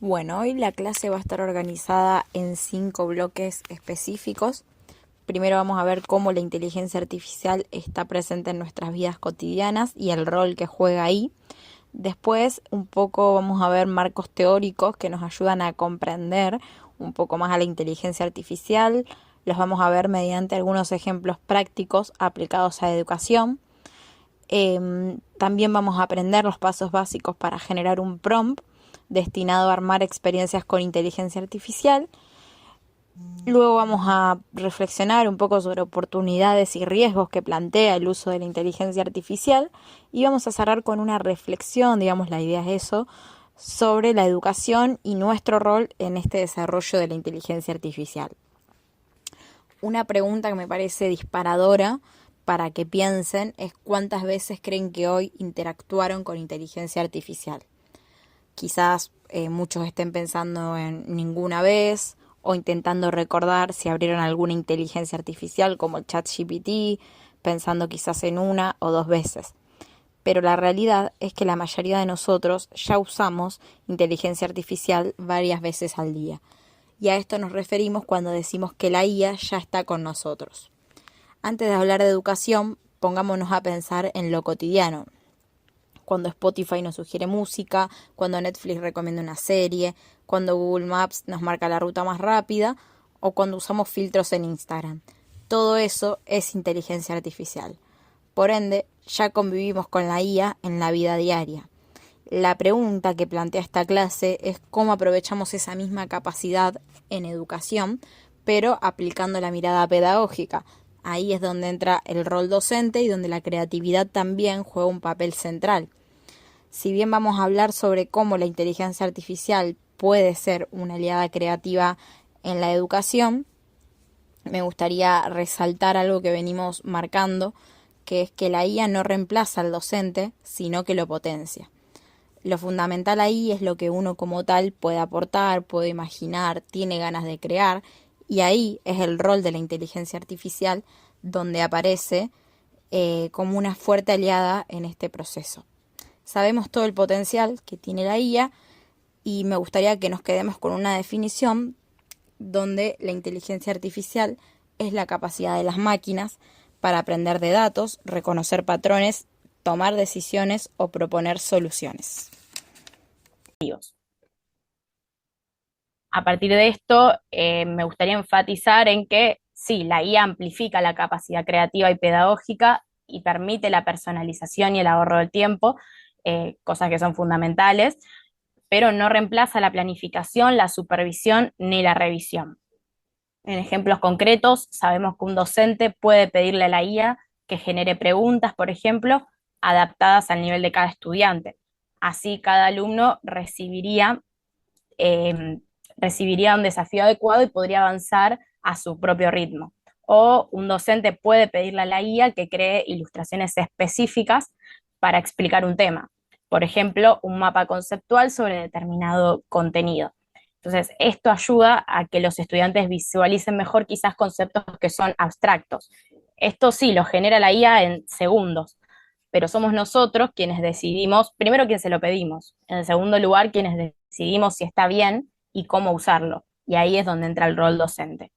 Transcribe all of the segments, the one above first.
Bueno, hoy la clase va a estar organizada en 5 bloques específicos. Primero vamos a ver cómo la inteligencia artificial está presente en nuestras vidas cotidianas y el rol que juega ahí. Después un poco vamos a ver marcos teóricos que nos ayudan a comprender un poco más a la inteligencia artificial. Los vamos a ver mediante algunos ejemplos prácticos aplicados a educación. También vamos a aprender los pasos básicos para generar un prompt destinado a armar experiencias con inteligencia artificial. Luego vamos a reflexionar un poco sobre oportunidades y riesgos que plantea el uso de la inteligencia artificial y vamos a cerrar con una reflexión, digamos, la idea es eso, sobre la educación y nuestro rol en este desarrollo de la inteligencia artificial. Una pregunta que me parece disparadora para que piensen es cuántas veces creen que hoy interactuaron con inteligencia artificial. Quizás muchos estén pensando en ninguna vez o intentando recordar si abrieron alguna inteligencia artificial como el ChatGPT, pensando quizás en 1 o 2 veces. Pero la realidad es que la mayoría de nosotros ya usamos inteligencia artificial varias veces al día. Y a esto nos referimos cuando decimos que la IA ya está con nosotros. Antes de hablar de educación, pongámonos a pensar en lo cotidiano, cuando Spotify nos sugiere música, cuando Netflix recomienda una serie, cuando Google Maps nos marca la ruta más rápida o cuando usamos filtros en Instagram. Todo eso es inteligencia artificial. Por ende, ya convivimos con la IA en la vida diaria. La pregunta que plantea esta clase es cómo aprovechamos esa misma capacidad en educación, pero aplicando la mirada pedagógica. Ahí es donde entra el rol docente y donde la creatividad también juega un papel central. Si bien vamos a hablar sobre cómo la inteligencia artificial puede ser una aliada creativa en la educación, me gustaría resaltar algo que venimos marcando, que es que la IA no reemplaza al docente, sino que lo potencia. Lo fundamental ahí es lo que uno como tal puede aportar, puede imaginar, tiene ganas de crear, y ahí es el rol de la inteligencia artificial donde aparece como una fuerte aliada en este proceso. Sabemos todo el potencial que tiene la IA y me gustaría que nos quedemos con una definición donde la inteligencia artificial es la capacidad de las máquinas para aprender de datos, reconocer patrones, tomar decisiones o proponer soluciones. A partir de esto, me gustaría enfatizar en que sí, la IA amplifica la capacidad creativa y pedagógica y permite la personalización y el ahorro del tiempo, cosas que son fundamentales, pero no reemplaza la planificación, la supervisión ni la revisión. En ejemplos concretos, sabemos que un docente puede pedirle a la IA que genere preguntas, por ejemplo, adaptadas al nivel de cada estudiante. Así, cada alumno eh, recibiría un desafío adecuado y podría avanzar a su propio ritmo. O un docente puede pedirle a la guía que cree ilustraciones específicas para explicar un tema. Por ejemplo, un mapa conceptual sobre determinado contenido. Entonces, esto ayuda a que los estudiantes visualicen mejor quizás conceptos que son abstractos. Esto sí, lo genera la IA en segundos, pero somos nosotros quienes decidimos, primero quien se lo pedimos, en segundo lugar quienes decidimos si está bien y cómo usarlo. Y ahí es donde entra el rol docente.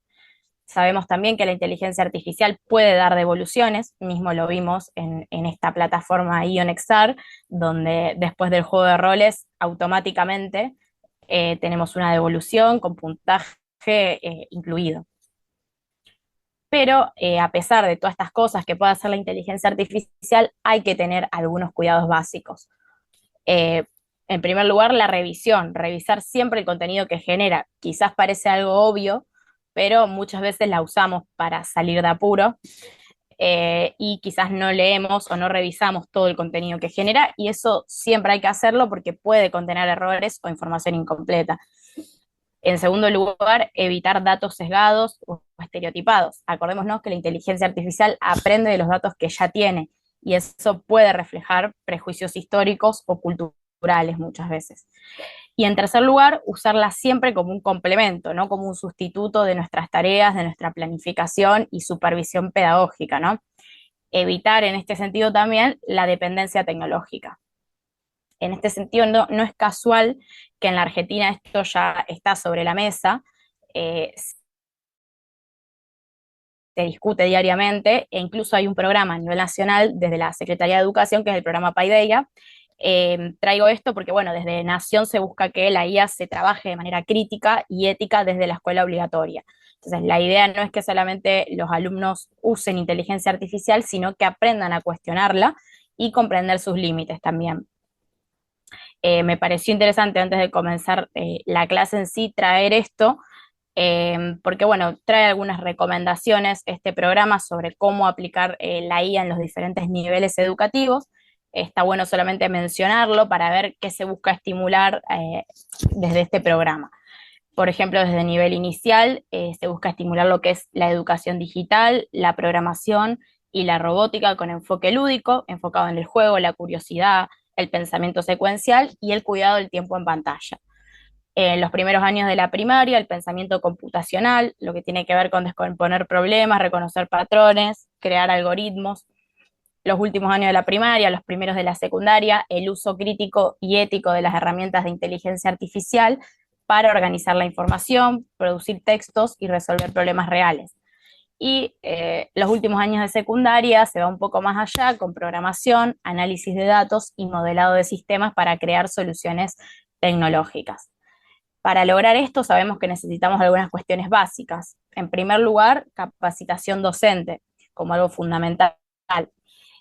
Sabemos también que la inteligencia artificial puede dar devoluciones, mismo lo vimos en esta plataforma IonXR, donde después del juego de roles automáticamente tenemos una devolución con puntaje incluido. Pero a pesar de todas estas cosas que puede hacer la inteligencia artificial, hay que tener algunos cuidados básicos. Eh, en primer lugar, la revisión, revisar siempre el contenido que genera. Quizás parece algo obvio, pero muchas veces la usamos para salir de apuro y quizás no leemos o no revisamos todo el contenido que genera y eso siempre hay que hacerlo porque puede contener errores o información incompleta. En segundo lugar, evitar datos sesgados o estereotipados. Acordémonos que la inteligencia artificial aprende de los datos que ya tiene y eso puede reflejar prejuicios históricos o culturales muchas veces. Y en tercer lugar, usarla siempre como un complemento, no como un sustituto de nuestras tareas, de nuestra planificación y supervisión pedagógica, ¿no? Evitar en este sentido también la dependencia tecnológica. En este sentido, no es casual que en la Argentina esto ya está sobre la mesa, se discute diariamente, e incluso hay un programa a nivel nacional desde la Secretaría de Educación, que es el programa Paideia. Traigo esto porque, bueno, desde Nación se busca que la IA se trabaje de manera crítica y ética desde la escuela obligatoria. Entonces, la idea no es que solamente los alumnos usen inteligencia artificial, sino que aprendan a cuestionarla y comprender sus límites también. Me pareció interesante antes de comenzar la clase en sí traer esto, porque bueno, trae algunas recomendaciones este programa sobre cómo aplicar la IA en los diferentes niveles educativos. Está bueno solamente mencionarlo para ver qué se busca estimular desde este programa. Por ejemplo, desde el nivel inicial se busca estimular lo que es la educación digital, la programación y la robótica con enfoque lúdico, enfocado en el juego, la curiosidad, el pensamiento secuencial y el cuidado del tiempo en pantalla. En los primeros años de la primaria, el pensamiento computacional, lo que tiene que ver con descomponer problemas, reconocer patrones, crear algoritmos. Los últimos años de la primaria, los primeros de la secundaria, el uso crítico y ético de las herramientas de inteligencia artificial para organizar la información, producir textos y resolver problemas reales. Y los últimos años de secundaria se va un poco más allá con programación, análisis de datos y modelado de sistemas para crear soluciones tecnológicas. Para lograr esto sabemos que necesitamos algunas cuestiones básicas. En primer lugar, capacitación docente como algo fundamental.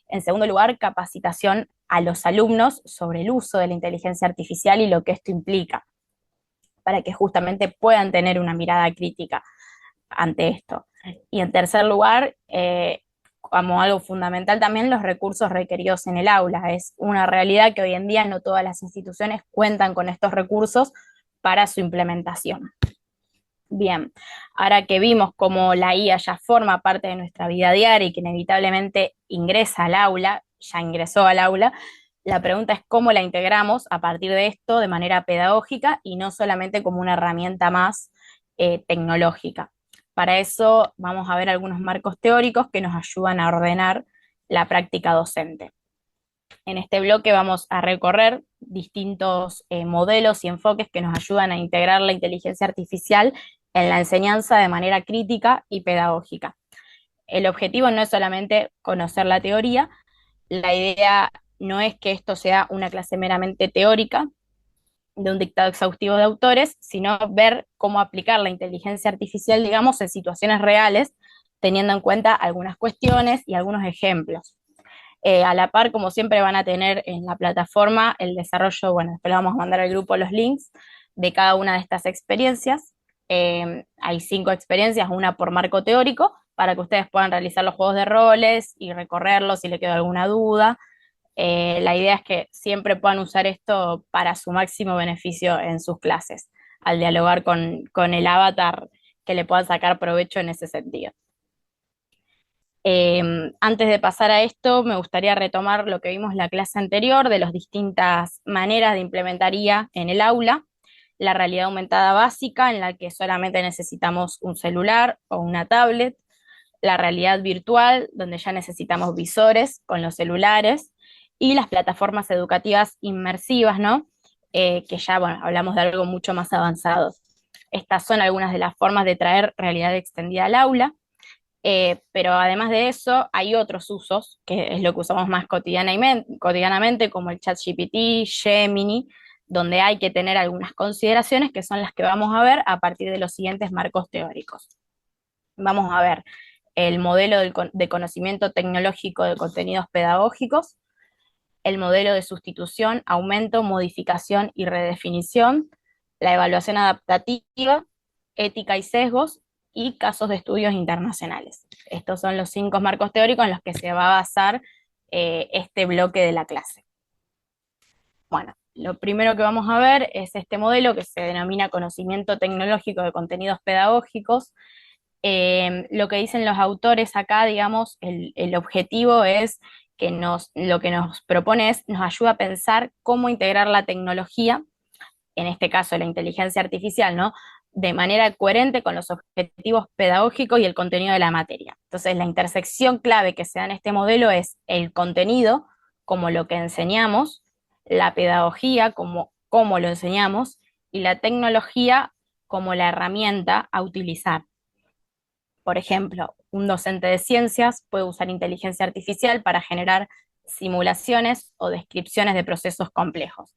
En segundo lugar, capacitación a los alumnos sobre el uso de la inteligencia artificial y lo que esto implica, para que justamente puedan tener una mirada crítica ante esto. Y en tercer lugar, como algo fundamental también, los recursos requeridos en el aula. Es una realidad que hoy en día no todas las instituciones cuentan con estos recursos para su implementación. Bien, ahora que vimos cómo la IA ya forma parte de nuestra vida diaria y que inevitablemente ingresa al aula, ya ingresó al aula, la pregunta es cómo la integramos a partir de esto de manera pedagógica y no solamente como una herramienta más tecnológica. Para eso vamos a ver algunos marcos teóricos que nos ayudan a ordenar la práctica docente. En este bloque vamos a recorrer distintos modelos y enfoques que nos ayudan a integrar la inteligencia artificial en la enseñanza de manera crítica y pedagógica. El objetivo no es solamente conocer la teoría, la idea no es que esto sea una clase meramente teórica de un dictado exhaustivo de autores, sino ver cómo aplicar la inteligencia artificial, digamos, en situaciones reales, teniendo en cuenta algunas cuestiones y algunos ejemplos. A la par, como siempre, van a tener en la plataforma el desarrollo, bueno, después le vamos a mandar al grupo los links de cada una de estas experiencias. Hay 5 experiencias, una por marco teórico, para que ustedes puedan realizar los juegos de roles y recorrerlos si les quedó alguna duda. La idea es que siempre puedan usar esto para su máximo beneficio en sus clases, al dialogar con el avatar, que le puedan sacar provecho en ese sentido. Antes de pasar a esto, me gustaría retomar lo que vimos en la clase anterior de las distintas maneras de implementar IA en el aula. La realidad aumentada básica, en la que solamente necesitamos un celular o una tablet. La realidad virtual, donde ya necesitamos visores con los celulares. Y las plataformas educativas inmersivas, ¿no? Que ya, bueno, hablamos de algo mucho más avanzado. Estas son algunas de las formas de traer realidad extendida al aula. Pero además de eso, hay otros usos, que es lo que usamos más cotidianamente como el ChatGPT, Gemini, donde hay que tener algunas consideraciones que son las que vamos a ver a partir de los siguientes marcos teóricos. Vamos a ver el modelo de conocimiento tecnológico de contenidos pedagógicos, el modelo de sustitución, aumento, modificación y redefinición, la evaluación adaptativa, ética y sesgos, y casos de estudios internacionales. Estos son los 5 marcos teóricos en los que se va a basar este bloque de la clase. Bueno, lo primero que vamos a ver es este modelo que se denomina conocimiento tecnológico de contenidos pedagógicos. Lo que dicen los autores acá, digamos, el objetivo es que lo que nos propone es, nos ayuda a pensar cómo integrar la tecnología, en este caso la inteligencia artificial, ¿no?, de manera coherente con los objetivos pedagógicos y el contenido de la materia. Entonces, la intersección clave que se da en este modelo es el contenido, como lo que enseñamos, la pedagogía como cómo lo enseñamos y la tecnología como la herramienta a utilizar. Por ejemplo, un docente de ciencias puede usar inteligencia artificial para generar simulaciones o descripciones de procesos complejos.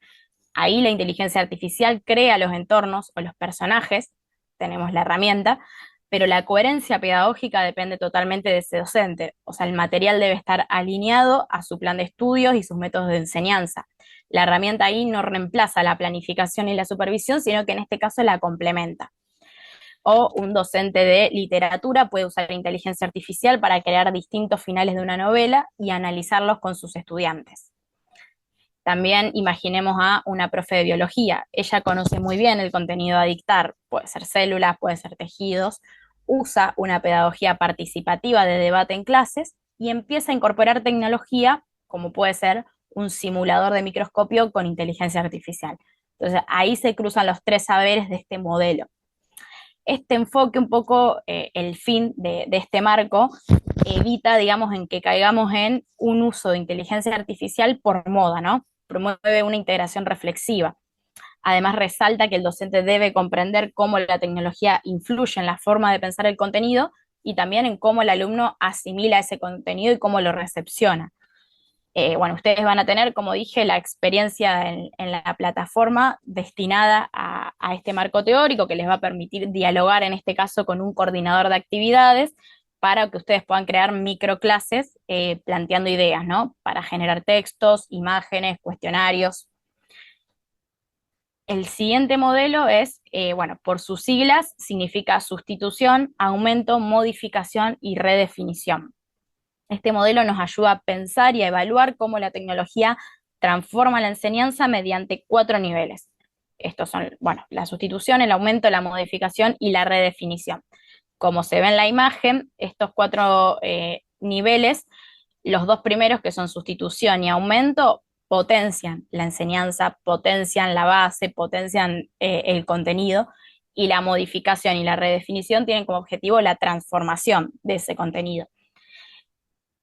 Ahí la inteligencia artificial crea los entornos o los personajes, tenemos la herramienta, pero la coherencia pedagógica depende totalmente de ese docente. O sea, el material debe estar alineado a su plan de estudios y sus métodos de enseñanza. La herramienta ahí no reemplaza la planificación y la supervisión, sino que en este caso la complementa. O un docente de literatura puede usar inteligencia artificial para crear distintos finales de una novela y analizarlos con sus estudiantes. También imaginemos a una profe de biología. Ella conoce muy bien el contenido a dictar, puede ser células, puede ser tejidos, usa una pedagogía participativa de debate en clases y empieza a incorporar tecnología, como puede ser un simulador de microscopio con inteligencia artificial. Entonces, ahí se cruzan los tres saberes de este modelo. Este enfoque, un poco el fin de este marco, evita, digamos, en que caigamos en un uso de inteligencia artificial por moda, ¿no? Promueve una integración reflexiva. Además, resalta que el docente debe comprender cómo la tecnología influye en la forma de pensar el contenido y también en cómo el alumno asimila ese contenido y cómo lo recepciona. Bueno, ustedes van a tener, como dije, la experiencia en la plataforma destinada a este marco teórico que les va a permitir dialogar, en este caso, con un coordinador de actividades para que ustedes puedan crear microclases planteando ideas, ¿no? Para generar textos, imágenes, cuestionarios. El siguiente modelo es, bueno, por sus siglas, significa sustitución, aumento, modificación y redefinición. Este modelo nos ayuda a pensar y a evaluar cómo la tecnología transforma la enseñanza mediante 4 niveles. Estos son, bueno, la sustitución, el aumento, la modificación y la redefinición. Como se ve en la imagen, estos 4 niveles, los dos primeros, que son sustitución y aumento, potencian la enseñanza, potencian la base, potencian el contenido, y la modificación y la redefinición tienen como objetivo la transformación de ese contenido.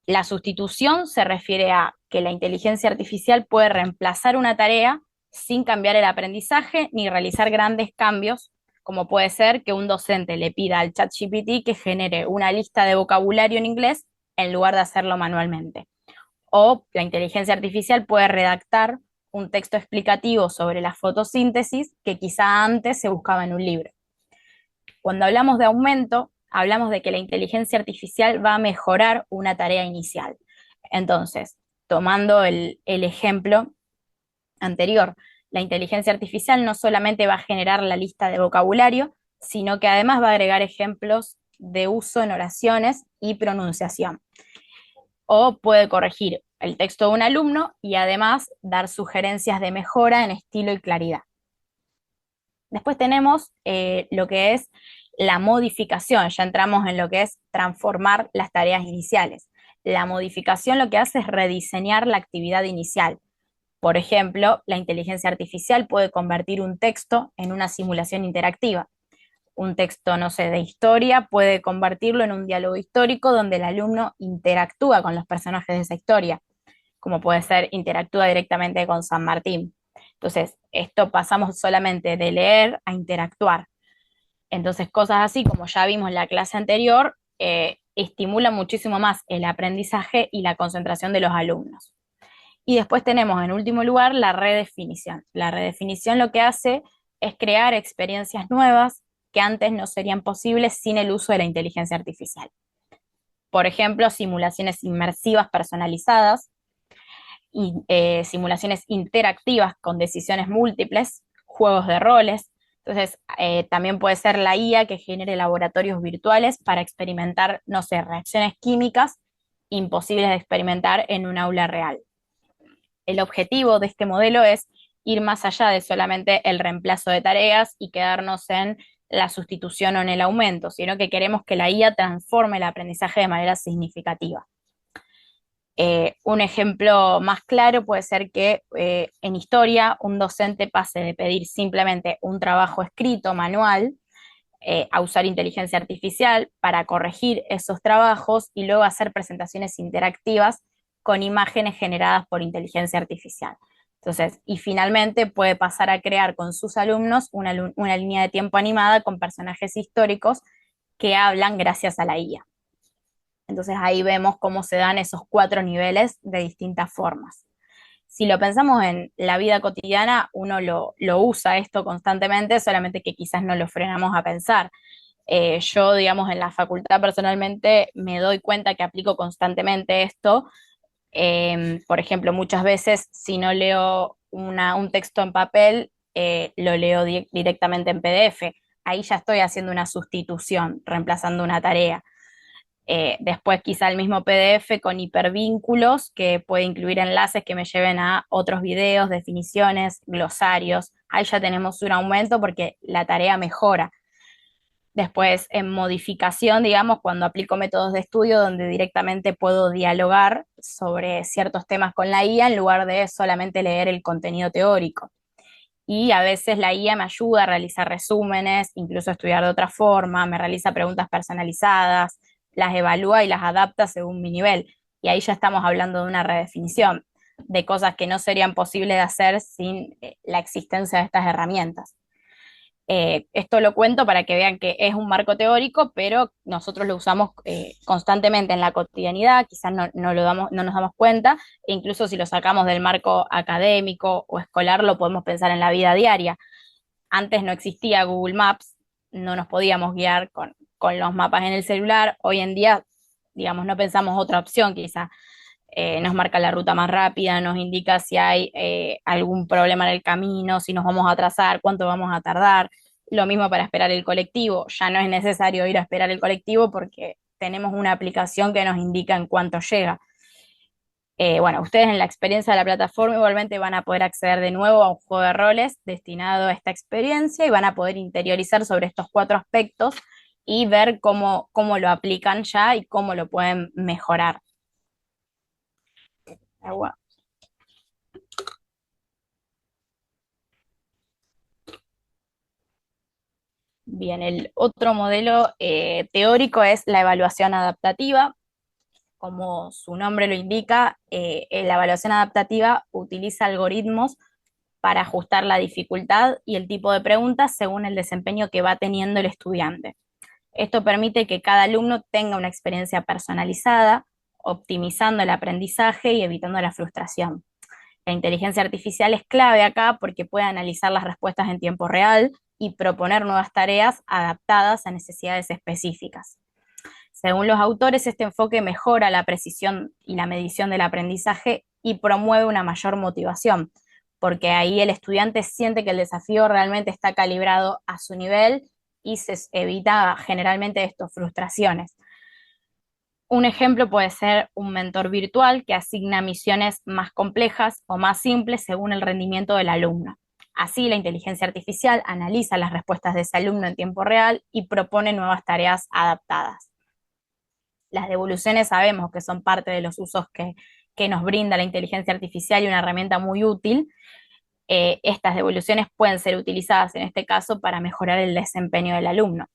La sustitución se refiere a que la inteligencia artificial puede reemplazar una tarea sin cambiar el aprendizaje ni realizar grandes cambios, como puede ser que un docente le pida al ChatGPT que genere una lista de vocabulario en inglés en lugar de hacerlo manualmente. O la inteligencia artificial puede redactar un texto explicativo sobre la fotosíntesis que quizá antes se buscaba en un libro. Cuando hablamos de aumento, hablamos de que la inteligencia artificial va a mejorar una tarea inicial. Entonces, tomando el ejemplo anterior, la inteligencia artificial no solamente va a generar la lista de vocabulario, sino que además va a agregar ejemplos de uso en oraciones y pronunciación. O puede corregir el texto de un alumno y además dar sugerencias de mejora en estilo y claridad. Después tenemos lo que es la modificación, ya entramos en lo que es transformar las tareas iniciales. La modificación lo que hace es rediseñar la actividad inicial. Por ejemplo, la inteligencia artificial puede convertir un texto en una simulación interactiva. Un texto, no sé, de historia puede convertirlo en un diálogo histórico donde el alumno interactúa con los personajes de esa historia, como puede ser interactúa directamente con San Martín. Entonces, esto pasamos solamente de leer a interactuar. Entonces, cosas así, como ya vimos en la clase anterior, estimulan muchísimo más el aprendizaje y la concentración de los alumnos. Y después tenemos, en último lugar, la redefinición. La redefinición lo que hace es crear experiencias nuevas que antes no serían posibles sin el uso de la inteligencia artificial. Por ejemplo, simulaciones inmersivas personalizadas, y, simulaciones interactivas con decisiones múltiples, juegos de roles. Entonces, también puede ser la IA que genere laboratorios virtuales para experimentar, no sé, reacciones químicas imposibles de experimentar en un aula real. El objetivo de este modelo es ir más allá de solamente el reemplazo de tareas y quedarnos en la sustitución o en el aumento, sino que queremos que la IA transforme el aprendizaje de manera significativa. Un ejemplo más claro puede ser que en historia un docente pase de pedir simplemente un trabajo escrito, manual, a usar inteligencia artificial para corregir esos trabajos y luego hacer presentaciones interactivas con imágenes generadas por inteligencia artificial. Entonces, y finalmente puede pasar a crear con sus alumnos una línea de tiempo animada con personajes históricos que hablan gracias a la IA. Entonces ahí vemos cómo se dan esos 4 niveles de distintas formas. Si lo pensamos en la vida cotidiana, uno lo usa esto constantemente, solamente que quizás no lo frenamos a pensar. Yo, digamos, en la facultad personalmente me doy cuenta que aplico constantemente esto. Por ejemplo, muchas veces si no leo un texto en papel, lo leo directamente en PDF. Ahí ya estoy haciendo una sustitución, reemplazando una tarea. Después quizá el mismo PDF con hipervínculos que puede incluir enlaces que me lleven a otros videos, definiciones, glosarios. Ahí ya tenemos un aumento porque la tarea mejora. Después, en modificación, digamos, cuando aplico métodos de estudio donde directamente puedo dialogar sobre ciertos temas con la IA en lugar de solamente leer el contenido teórico. Y a veces la IA me ayuda a realizar resúmenes, incluso a estudiar de otra forma, me realiza preguntas personalizadas, las evalúa y las adapta según mi nivel. Y ahí ya estamos hablando de una redefinición, de cosas que no serían posibles de hacer sin la existencia de estas herramientas. Esto lo cuento para que vean que es un marco teórico, pero nosotros lo usamos constantemente en la cotidianidad, quizás no nos damos cuenta, e incluso si lo sacamos del marco académico o escolar, lo podemos pensar en la vida diaria. Antes no existía Google Maps, no nos podíamos guiar con los mapas en el celular. Hoy en día, digamos, no pensamos otra opción, quizás nos marca la ruta más rápida, nos indica si hay algún problema en el camino, si nos vamos a atrasar, cuánto vamos a tardar. Lo mismo para esperar el colectivo, ya no es necesario ir a esperar el colectivo porque tenemos una aplicación que nos indica en cuánto llega. Bueno, ustedes en la experiencia de la plataforma igualmente van a poder acceder de nuevo a un juego de roles destinado a esta experiencia y van a poder interiorizar sobre estos 4 aspectos y ver cómo lo aplican ya y cómo lo pueden mejorar. Agua. Bien, el otro modelo teórico es la evaluación adaptativa. Como su nombre lo indica, la evaluación adaptativa utiliza algoritmos para ajustar la dificultad y el tipo de preguntas según el desempeño que va teniendo el estudiante. Esto permite que cada alumno tenga una experiencia personalizada, optimizando el aprendizaje y evitando la frustración. La inteligencia artificial es clave acá porque puede analizar las respuestas en tiempo real y proponer nuevas tareas adaptadas a necesidades específicas. Según los autores, este enfoque mejora la precisión y la medición del aprendizaje y promueve una mayor motivación, porque ahí el estudiante siente que el desafío realmente está calibrado a su nivel y se evita generalmente estas frustraciones. Un ejemplo puede ser un mentor virtual que asigna misiones más complejas o más simples según el rendimiento del alumno. Así, la inteligencia artificial analiza las respuestas de ese alumno en tiempo real y propone nuevas tareas adaptadas. Las devoluciones sabemos que son parte de los usos que nos brinda la inteligencia artificial y una herramienta muy útil. Estas devoluciones pueden ser utilizadas en este caso para mejorar el desempeño del alumno.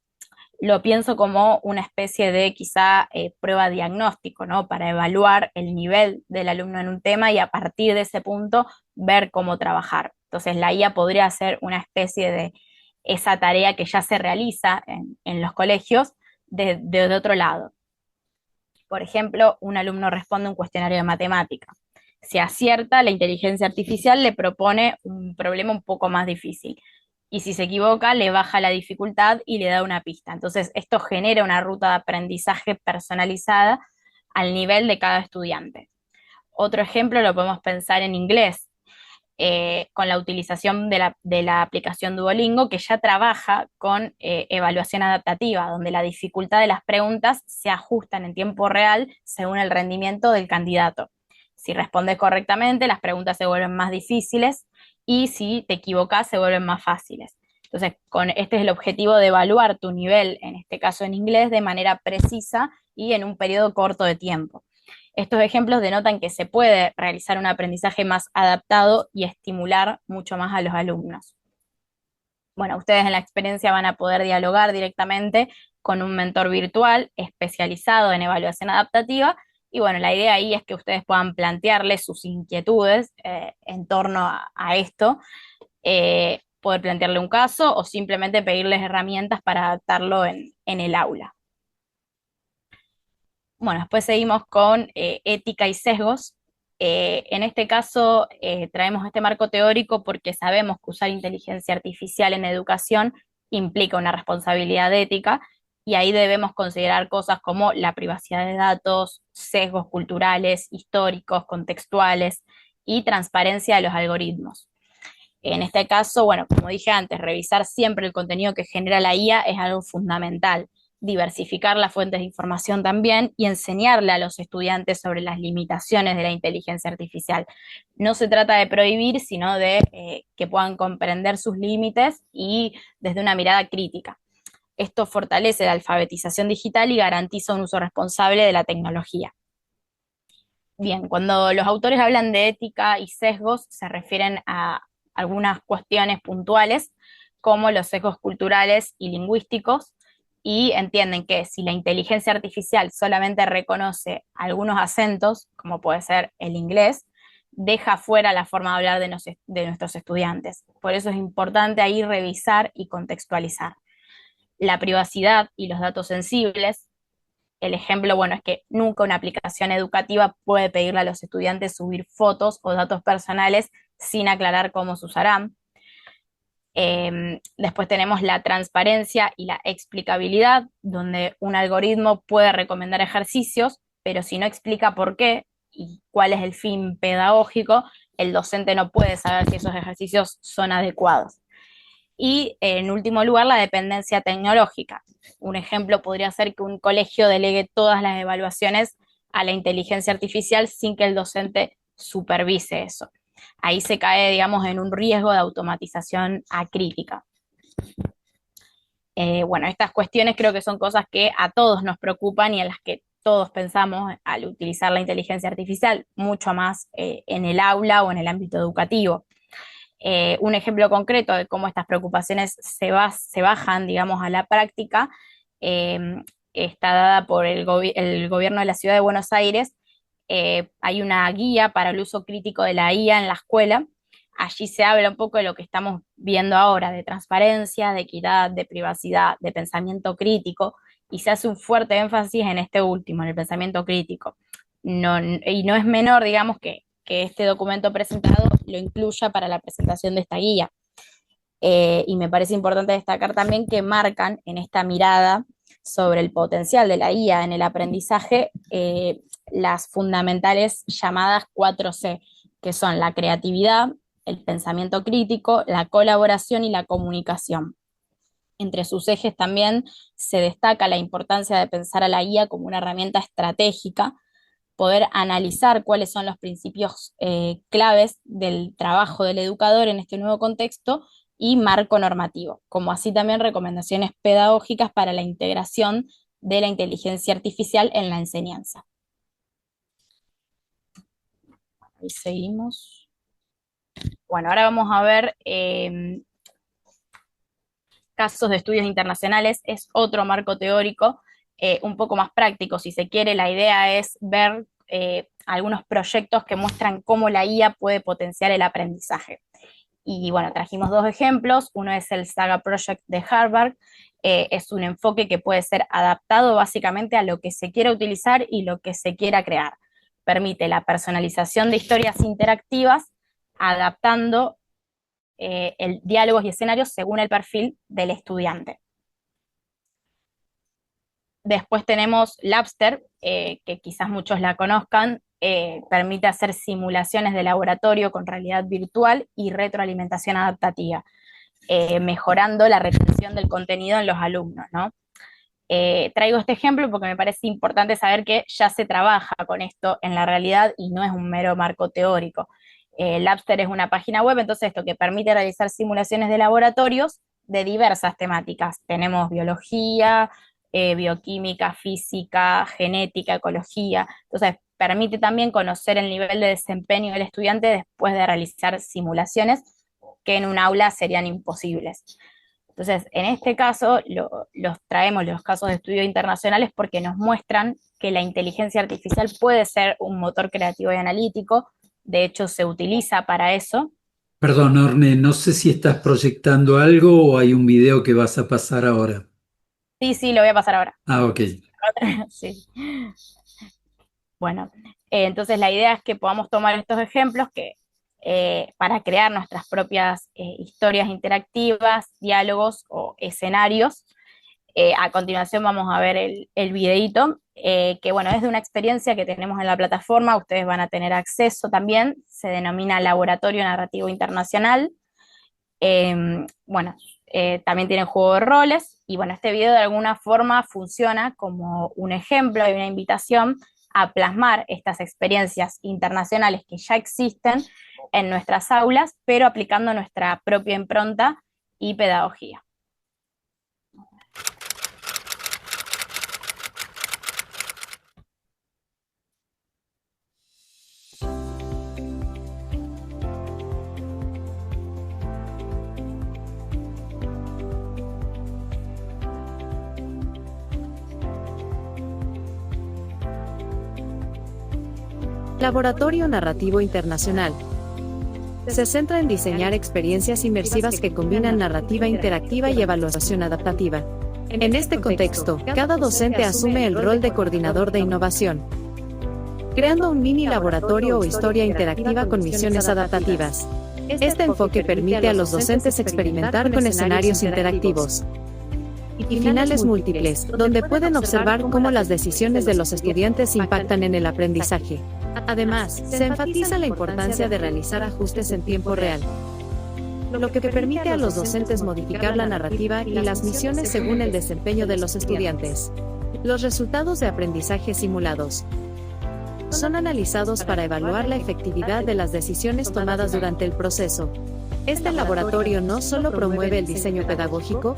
Lo pienso como una especie de quizá prueba diagnóstico, ¿no? Para evaluar el nivel del alumno en un tema y a partir de ese punto ver cómo trabajar. Entonces la IA podría hacer una especie de esa tarea que ya se realiza en los colegios de otro lado. Por ejemplo, un alumno responde un cuestionario de matemática. Si acierta, la inteligencia artificial le propone un problema un poco más difícil. Y si se equivoca, le baja la dificultad y le da una pista. Entonces, esto genera una ruta de aprendizaje personalizada al nivel de cada estudiante. Otro ejemplo lo podemos pensar en inglés, con la utilización de la aplicación Duolingo, que ya trabaja con evaluación adaptativa, donde la dificultad de las preguntas se ajustan en tiempo real según el rendimiento del candidato. Si respondes correctamente, las preguntas se vuelven más difíciles y si te equivocas, se vuelven más fáciles. Entonces, este es el objetivo de evaluar tu nivel, en este caso en inglés, de manera precisa y en un periodo corto de tiempo. Estos ejemplos denotan que se puede realizar un aprendizaje más adaptado y estimular mucho más a los alumnos. Bueno, ustedes en la experiencia van a poder dialogar directamente con un mentor virtual especializado en evaluación adaptativa Y bueno, la idea ahí es que ustedes puedan plantearles sus inquietudes en torno a esto, poder plantearle un caso o simplemente pedirles herramientas para adaptarlo en el aula. Bueno, después seguimos con ética y sesgos. En este caso, traemos este marco teórico porque sabemos que usar inteligencia artificial en educación implica una responsabilidad ética y ahí debemos considerar cosas como la privacidad de datos, sesgos culturales, históricos, contextuales y transparencia de los algoritmos. En este caso, bueno, como dije antes, revisar siempre el contenido que genera la IA es algo fundamental. Diversificar las fuentes de información también y enseñarle a los estudiantes sobre las limitaciones de la inteligencia artificial. No se trata de prohibir, sino de que puedan comprender sus límites y desde una mirada crítica. Esto fortalece la alfabetización digital y garantiza un uso responsable de la tecnología. Bien, cuando los autores hablan de ética y sesgos, se refieren a algunas cuestiones puntuales, como los sesgos culturales y lingüísticos, y entienden que si la inteligencia artificial solamente reconoce algunos acentos, como puede ser el inglés, deja fuera la forma de hablar de nuestros estudiantes. Por eso es importante ahí revisar y contextualizar. La privacidad y los datos sensibles. El ejemplo, bueno, es que nunca una aplicación educativa puede pedirle a los estudiantes subir fotos o datos personales sin aclarar cómo se usarán. Después tenemos la transparencia y la explicabilidad, donde un algoritmo puede recomendar ejercicios, pero si no explica por qué y cuál es el fin pedagógico, el docente no puede saber si esos ejercicios son adecuados. Y en último lugar, la dependencia tecnológica. Un ejemplo podría ser que un colegio delegue todas las evaluaciones a la inteligencia artificial sin que el docente supervise eso. Ahí se cae, digamos, en un riesgo de automatización acrítica. Bueno, estas cuestiones creo que son cosas que a todos nos preocupan y en las que todos pensamos al utilizar la inteligencia artificial, mucho más en el aula o en el ámbito educativo. Un ejemplo concreto de cómo estas preocupaciones se bajan, digamos, a la práctica, eh, está dada por el gobierno de la ciudad de Buenos Aires. Hay una guía para el uso crítico de la IA en la escuela. Allí se habla un poco de lo que estamos viendo ahora, de transparencia, de equidad, de privacidad, de pensamiento crítico, y se hace un fuerte énfasis en este último, en el pensamiento crítico. No, y no es menor, digamos, que este documento presentado lo incluya para la presentación de esta guía. Y me parece importante destacar también que marcan en esta mirada sobre el potencial de la IA en el aprendizaje las fundamentales llamadas 4C, que son la creatividad, el pensamiento crítico, la colaboración y la comunicación. Entre sus ejes también se destaca la importancia de pensar a la IA como una herramienta estratégica, poder analizar cuáles son los principios claves del trabajo del educador en este nuevo contexto y marco normativo, como así también recomendaciones pedagógicas para la integración de la inteligencia artificial en la enseñanza. Ahí seguimos. Bueno, ahora vamos a ver casos de estudios internacionales. Es otro marco teórico, un poco más práctico, si se quiere. La idea es ver algunos proyectos que muestran cómo la IA puede potenciar el aprendizaje. Y bueno, trajimos dos ejemplos. Uno es el Saga Project de Harvard. Es un enfoque que puede ser adaptado básicamente a lo que se quiera utilizar y lo que se quiera crear. Permite la personalización de historias interactivas, adaptando el diálogos y escenarios según el perfil del estudiante. Después tenemos Labster, que quizás muchos la conozcan, permite hacer simulaciones de laboratorio con realidad virtual y retroalimentación adaptativa, mejorando la retención del contenido en los alumnos, ¿no? Traigo este ejemplo porque me parece importante saber que ya se trabaja con esto en la realidad y no es un mero marco teórico. Labster es una página web, entonces esto que permite realizar simulaciones de laboratorios de diversas temáticas. Tenemos biología, bioquímica, física, genética, ecología. Entonces, permite también conocer el nivel de desempeño del estudiante después de realizar simulaciones que en un aula serían imposibles. Entonces, en este caso, los traemos los casos de estudio internacionales porque nos muestran que la inteligencia artificial puede ser un motor creativo y analítico. De hecho, se utiliza para eso. Perdón, Orne, no sé si estás proyectando algo o hay un video que vas a pasar ahora. Sí, sí, lo voy a pasar ahora. Ah, ok. Sí. Bueno, entonces la idea es que podamos tomar estos ejemplos para crear nuestras propias historias interactivas, diálogos o escenarios. A continuación vamos a ver el videíto, que bueno, es de una experiencia que tenemos en la plataforma, ustedes van a tener acceso también, se denomina Laboratorio Narrativo Internacional. Bueno, también tiene juego de roles, y bueno, este video de alguna forma funciona como un ejemplo y una invitación a plasmar estas experiencias internacionales que ya existen en nuestras aulas, pero aplicando nuestra propia impronta y pedagogía. Laboratorio Narrativo Internacional. Se centra en diseñar experiencias inmersivas que combinan narrativa interactiva y evaluación adaptativa. En este contexto, cada docente asume el rol de coordinador de innovación, creando un mini laboratorio o historia interactiva con misiones adaptativas. Este enfoque permite a los docentes experimentar con escenarios interactivos y finales múltiples, donde pueden observar cómo las decisiones de los estudiantes impactan en el aprendizaje. Además, se enfatiza la importancia de realizar ajustes en tiempo real, lo que permite a los docentes modificar la narrativa y las misiones según el desempeño de los estudiantes. Los resultados de aprendizaje simulados son analizados para evaluar la efectividad de las decisiones tomadas durante el proceso. Este laboratorio no solo promueve el diseño pedagógico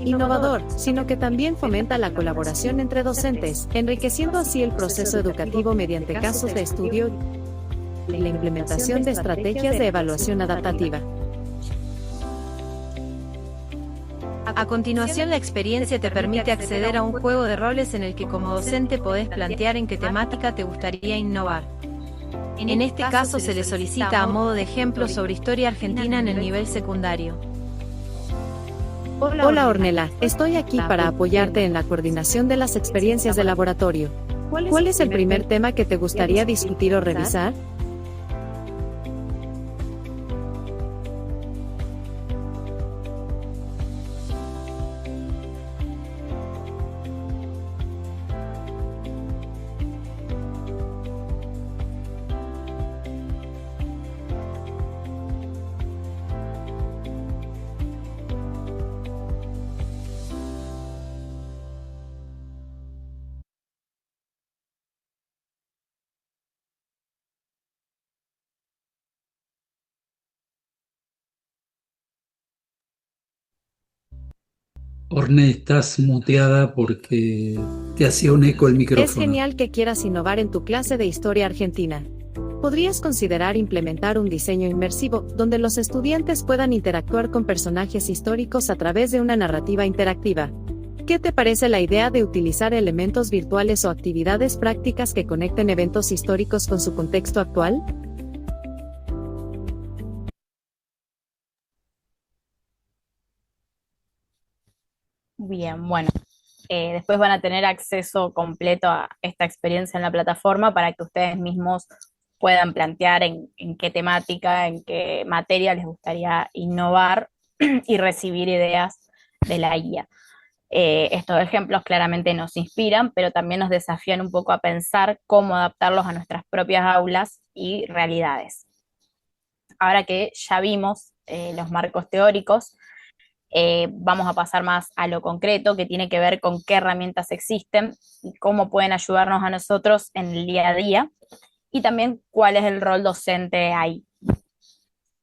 innovador, sino que también fomenta la colaboración entre docentes, enriqueciendo así el proceso educativo mediante casos de estudio y la implementación de estrategias de evaluación adaptativa. A continuación, la experiencia te permite acceder a un juego de roles en el que como docente podés plantear en qué temática te gustaría innovar. En este caso se le solicita a modo de ejemplo sobre historia argentina en el nivel secundario. Hola Ornella, estoy aquí para apoyarte en la coordinación de las experiencias de laboratorio. ¿Cuál es el primer tema que te gustaría discutir o revisar? Orne, estás muteada porque te hacía un eco el micrófono. Es genial que quieras innovar en tu clase de historia argentina. Podrías considerar implementar un diseño inmersivo, donde los estudiantes puedan interactuar con personajes históricos a través de una narrativa interactiva. ¿Qué te parece la idea de utilizar elementos virtuales o actividades prácticas que conecten eventos históricos con su contexto actual? Bien, bueno, después van a tener acceso completo a esta experiencia en la plataforma para que ustedes mismos puedan plantear en qué temática, en qué materia les gustaría innovar y recibir ideas de la guía. Estos ejemplos claramente nos inspiran, pero también nos desafían un poco a pensar cómo adaptarlos a nuestras propias aulas y realidades. Ahora que ya vimos los marcos teóricos, vamos a pasar más a lo concreto, que tiene que ver con qué herramientas existen y cómo pueden ayudarnos a nosotros en el día a día, y también cuál es el rol docente ahí.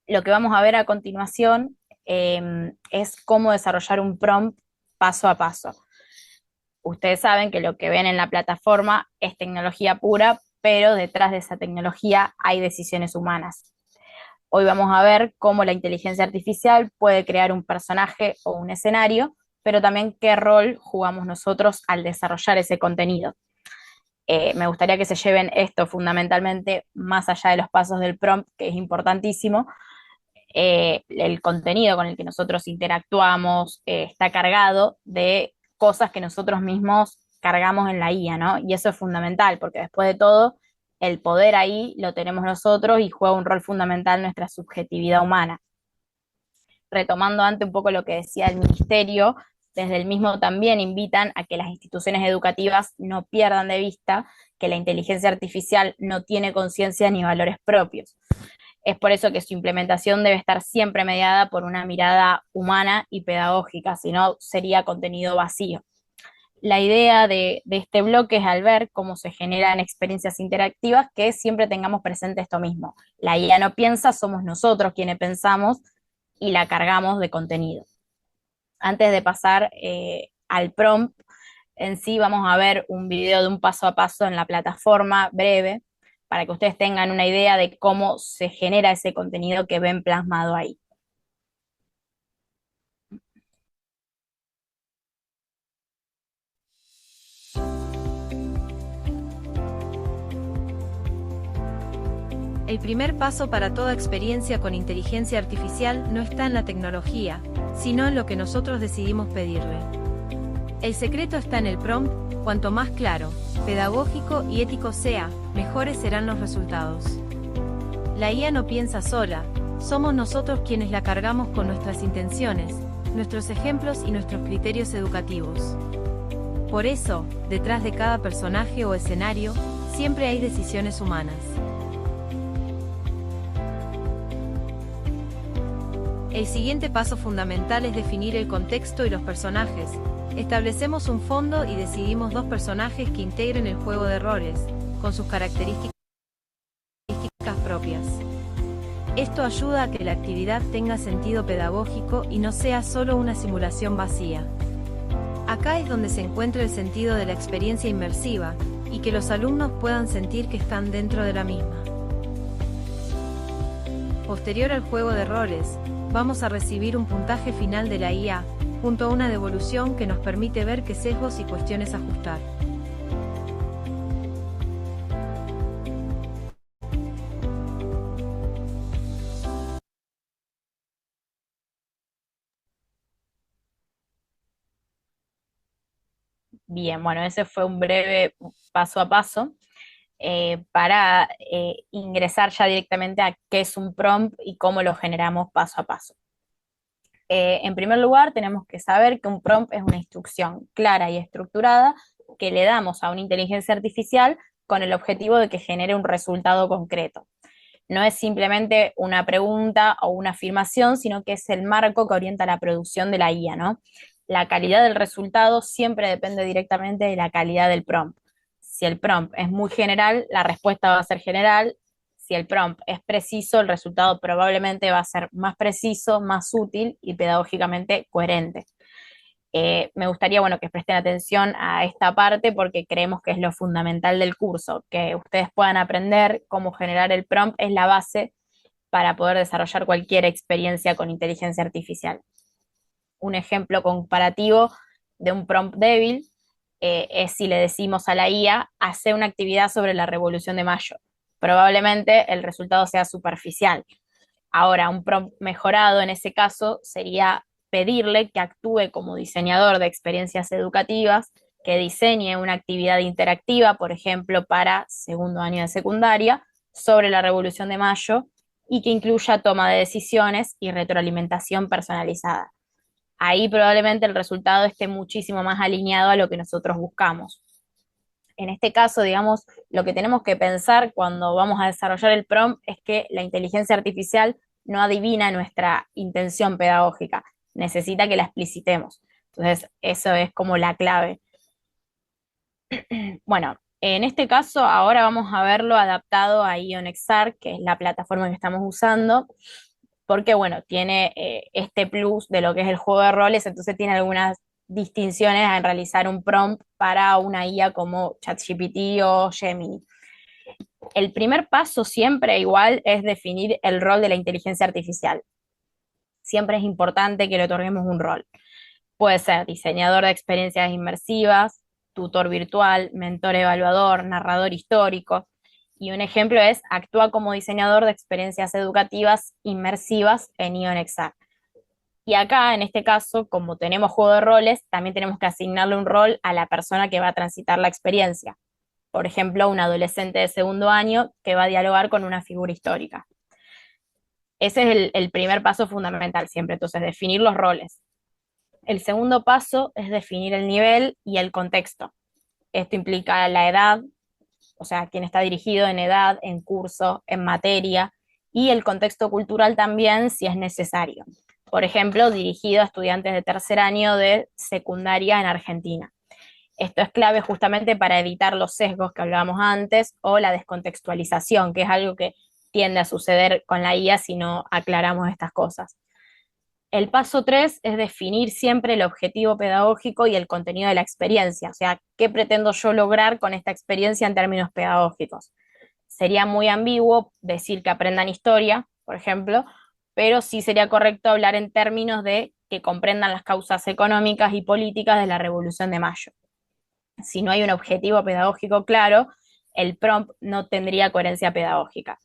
Lo que vamos a ver a continuación es cómo desarrollar un prompt paso a paso. Ustedes saben que lo que ven en la plataforma es tecnología pura, pero detrás de esa tecnología hay decisiones humanas. Hoy vamos a ver cómo la inteligencia artificial puede crear un personaje o un escenario, pero también qué rol jugamos nosotros al desarrollar ese contenido. Me gustaría que se lleven esto fundamentalmente más allá de los pasos del prompt, que es importantísimo. El contenido con el que nosotros interactuamos está cargado de cosas que nosotros mismos cargamos en la IA, ¿no? Y eso es fundamental, porque después de todo, el poder ahí lo tenemos nosotros y juega un rol fundamental nuestra subjetividad humana. Retomando antes un poco lo que decía el ministerio, desde el mismo también invitan a que las instituciones educativas no pierdan de vista que la inteligencia artificial no tiene conciencia ni valores propios. Es por eso que su implementación debe estar siempre mediada por una mirada humana y pedagógica, si no sería contenido vacío. La idea de este bloque es, al ver cómo se generan experiencias interactivas, que siempre tengamos presente esto mismo. La IA no piensa, somos nosotros quienes pensamos y la cargamos de contenido. Antes de pasar al prompt en sí, vamos a ver un video de un paso a paso en la plataforma breve, para que ustedes tengan una idea de cómo se genera ese contenido que ven plasmado ahí. El primer paso para toda experiencia con inteligencia artificial no está en la tecnología, sino en lo que nosotros decidimos pedirle. El secreto está en el prompt. Cuanto más claro, pedagógico y ético sea, mejores serán los resultados. La IA no piensa sola, somos nosotros quienes la cargamos con nuestras intenciones, nuestros ejemplos y nuestros criterios educativos. Por eso, detrás de cada personaje o escenario, siempre hay decisiones humanas. El siguiente paso fundamental es definir el contexto y los personajes. Establecemos un fondo y decidimos 2 personajes que integren el juego de roles, con sus características propias. Esto ayuda a que la actividad tenga sentido pedagógico y no sea solo una simulación vacía. Acá es donde se encuentra el sentido de la experiencia inmersiva, y que los alumnos puedan sentir que están dentro de la misma. Posterior al juego de roles, vamos a recibir un puntaje final de la IA, junto a una devolución que nos permite ver qué sesgos y cuestiones ajustar. Bien, bueno, ese fue un breve paso a paso para ingresar ya directamente a qué es un prompt y cómo lo generamos paso a paso. En primer lugar, tenemos que saber que un prompt es una instrucción clara y estructurada que le damos a una inteligencia artificial con el objetivo de que genere un resultado concreto. No es simplemente una pregunta o una afirmación, sino que es el marco que orienta la producción de la IA, ¿no? La calidad del resultado siempre depende directamente de la calidad del prompt. Si el prompt es muy general, la respuesta va a ser general. Si el prompt es preciso, el resultado probablemente va a ser más preciso, más útil y pedagógicamente coherente. Me gustaría, bueno, que presten atención a esta parte porque creemos que es lo fundamental del curso, que ustedes puedan aprender cómo generar el prompt es la base para poder desarrollar cualquier experiencia con inteligencia artificial. Un ejemplo comparativo de un prompt débil es si le decimos a la IA, hace una actividad sobre la Revolución de Mayo. Probablemente el resultado sea superficial. Ahora, un prompt mejorado en ese caso sería pedirle que actúe como diseñador de experiencias educativas, que diseñe una actividad interactiva, por ejemplo, para segundo año de secundaria, sobre la Revolución de Mayo, y que incluya toma de decisiones y retroalimentación personalizada. Ahí probablemente el resultado esté muchísimo más alineado a lo que nosotros buscamos. En este caso, digamos, lo que tenemos que pensar cuando vamos a desarrollar el prompt es que la inteligencia artificial no adivina nuestra intención pedagógica, necesita que la explicitemos. Entonces, eso es como la clave. Bueno, en este caso, ahora vamos a verlo adaptado a IonXR, que es la plataforma que estamos usando, porque, bueno, tiene este plus de lo que es el juego de roles, entonces tiene algunas distinciones en realizar un prompt para una IA como ChatGPT o Gemini. El primer paso siempre igual es definir el rol de la inteligencia artificial. Siempre es importante que le otorguemos un rol. Puede ser diseñador de experiencias inmersivas, tutor virtual, mentor evaluador, narrador histórico. Y un ejemplo es actúa como diseñador de experiencias educativas inmersivas en IONEXAR. Y acá, en este caso, como tenemos juego de roles, también tenemos que asignarle un rol a la persona que va a transitar la experiencia. Por ejemplo, un adolescente de segundo año que va a dialogar con una figura histórica. Ese es el primer paso fundamental siempre, entonces, definir los roles. El segundo paso es definir el nivel y el contexto. Esto implica la edad, o sea, quién está dirigido en edad, en curso, en materia, y el contexto cultural también, si es necesario. Por ejemplo, dirigido a estudiantes de tercer año de secundaria en Argentina. Esto es clave justamente para evitar los sesgos que hablábamos antes o la descontextualización, que es algo que tiende a suceder con la IA si no aclaramos estas cosas. El paso 3 es definir siempre el objetivo pedagógico y el contenido de la experiencia, o sea, ¿qué pretendo yo lograr con esta experiencia en términos pedagógicos? Sería muy ambiguo decir que aprendan historia, por ejemplo, pero sí sería correcto hablar en términos de que comprendan las causas económicas y políticas de la Revolución de Mayo. Si no hay un objetivo pedagógico claro, el prompt no tendría coherencia pedagógica.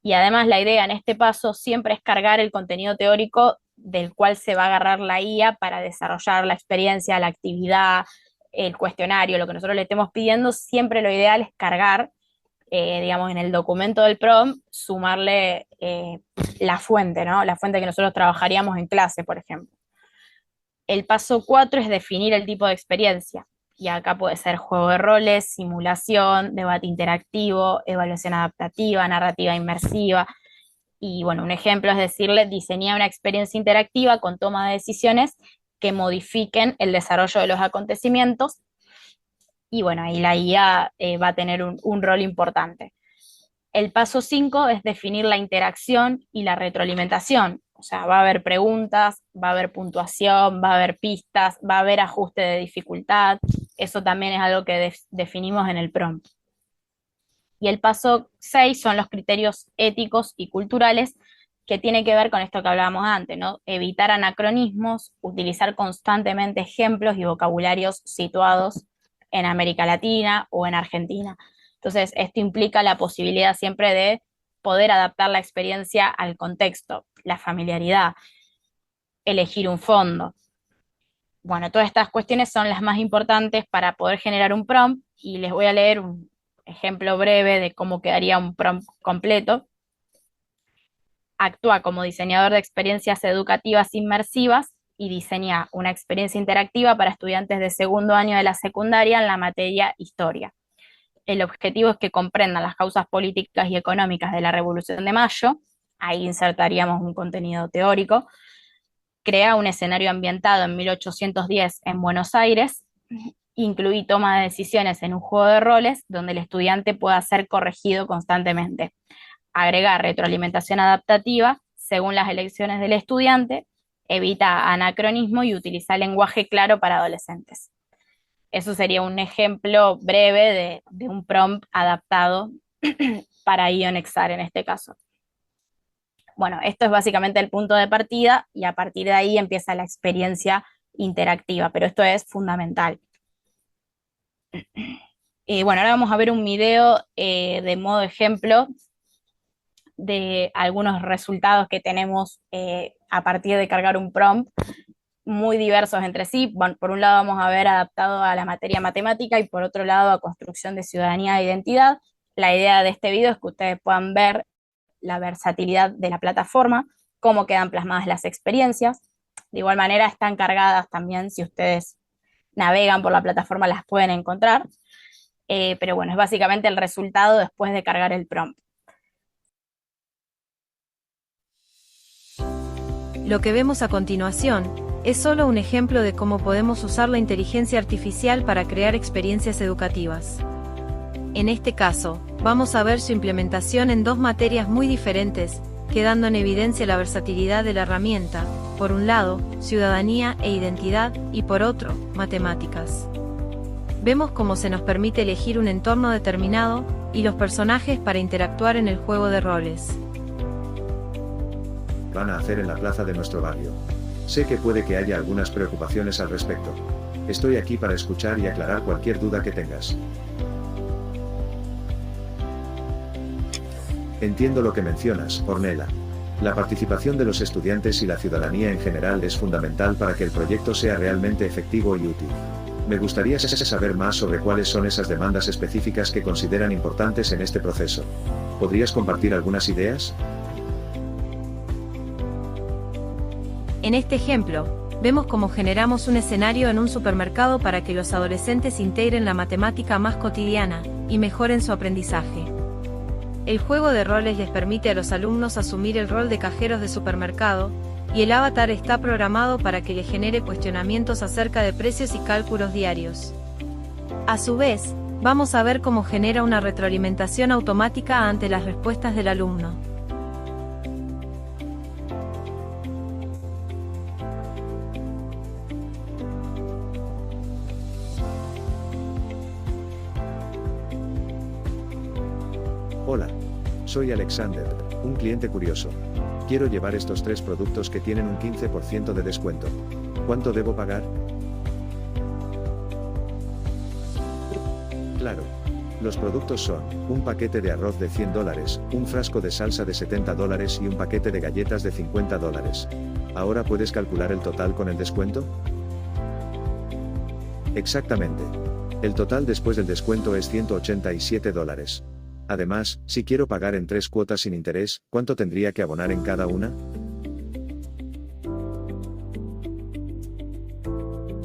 Y además la idea en este paso siempre es cargar el contenido teórico del cual se va a agarrar la IA para desarrollar la experiencia, la actividad, el cuestionario, lo que nosotros le estemos pidiendo. Siempre lo ideal es cargar, digamos, en el documento del prompt, sumarle la fuente, ¿no? La fuente que nosotros trabajaríamos en clase, por ejemplo. El paso 4 es definir el tipo de experiencia. Y acá puede ser juego de roles, simulación, debate interactivo, evaluación adaptativa, narrativa inmersiva. Y bueno, un ejemplo es decirle, diseñar una experiencia interactiva con toma de decisiones que modifiquen el desarrollo de los acontecimientos. Y bueno, ahí la IA va a tener un rol importante. El paso 5 es definir la interacción y la retroalimentación. O sea, va a haber preguntas, va a haber puntuación, va a haber pistas, va a haber ajuste de dificultad. Eso también es algo que definimos en el prompt. Y el paso 6 son los criterios éticos y culturales que tienen que ver con esto que hablábamos antes, ¿no? Evitar anacronismos, utilizar constantemente ejemplos y vocabularios situados en América Latina o en Argentina. Entonces, esto implica la posibilidad siempre de poder adaptar la experiencia al contexto, la familiaridad, elegir un fondo. Bueno, todas estas cuestiones son las más importantes para poder generar un prompt y les voy a leer un ejemplo breve de cómo quedaría un prompt completo. Actúa como diseñador de experiencias educativas inmersivas y diseña una experiencia interactiva para estudiantes de segundo año de la secundaria en la materia historia. El objetivo es que comprendan las causas políticas y económicas de la Revolución de Mayo. Ahí insertaríamos un contenido teórico. Crea un escenario ambientado en 1810 en Buenos Aires. Incluí toma de decisiones en un juego de roles donde el estudiante pueda ser corregido constantemente. Agregar retroalimentación adaptativa según las elecciones del estudiante. Evita anacronismo y utiliza lenguaje claro para adolescentes. Eso sería un ejemplo breve de un prompt adaptado para IONEXAR en este caso. Bueno, esto es básicamente el punto de partida y a partir de ahí empieza la experiencia interactiva, pero esto es fundamental. Bueno, ahora vamos a ver un video de modo ejemplo de algunos resultados que tenemos a partir de cargar un prompt, muy diversos entre sí. Bueno, por un lado vamos a ver adaptado a la materia matemática y por otro lado a construcción de ciudadanía e identidad. La idea de este video es que ustedes puedan ver la versatilidad de la plataforma, cómo quedan plasmadas las experiencias. De igual manera están cargadas también, si ustedes navegan por la plataforma las pueden encontrar. Pero bueno, es básicamente el resultado después de cargar el prompt. Lo que vemos a continuación es solo un ejemplo de cómo podemos usar la inteligencia artificial para crear experiencias educativas. En este caso, vamos a ver su implementación en dos materias muy diferentes, quedando en evidencia la versatilidad de la herramienta, por un lado, ciudadanía e identidad, y por otro, matemáticas. Vemos cómo se nos permite elegir un entorno determinado, y los personajes para interactuar en el juego de roles. Van a hacer en la plaza de nuestro barrio. Sé que puede que haya algunas preocupaciones al respecto. Estoy aquí para escuchar y aclarar cualquier duda que tengas. Entiendo lo que mencionas, Ornella. La participación de los estudiantes y la ciudadanía en general es fundamental para que el proyecto sea realmente efectivo y útil. Me gustaría saber más sobre cuáles son esas demandas específicas que consideran importantes en este proceso. ¿Podrías compartir algunas ideas? En este ejemplo, vemos cómo generamos un escenario en un supermercado para que los adolescentes integren la matemática más cotidiana y mejoren su aprendizaje. El juego de roles les permite a los alumnos asumir el rol de cajeros de supermercado, y el avatar está programado para que les genere cuestionamientos acerca de precios y cálculos diarios. A su vez, vamos a ver cómo genera una retroalimentación automática ante las respuestas del alumno. Hola. Soy Alexander, un cliente curioso. Quiero llevar estos 3 productos que tienen un 15% de descuento. ¿Cuánto debo pagar? Claro. Los productos son, un paquete de arroz de $100, un frasco de salsa de $70 y un paquete de galletas de $50. ¿Ahora puedes calcular el total con el descuento? Exactamente. El total después del descuento es $187. Además, si quiero pagar en 3 cuotas sin interés, ¿cuánto tendría que abonar en cada una?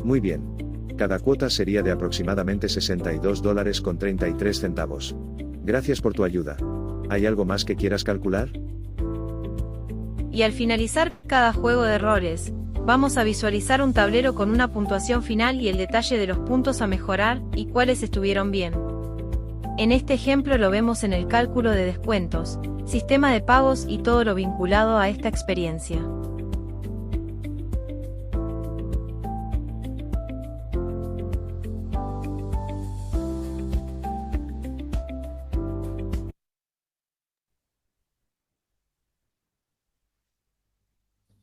Muy bien. Cada cuota sería de aproximadamente $62.33. Gracias por tu ayuda. ¿Hay algo más que quieras calcular? Y al finalizar cada juego de roles, vamos a visualizar un tablero con una puntuación final y el detalle de los puntos a mejorar y cuáles estuvieron bien. En este ejemplo lo vemos en el cálculo de descuentos, sistema de pagos y todo lo vinculado a esta experiencia.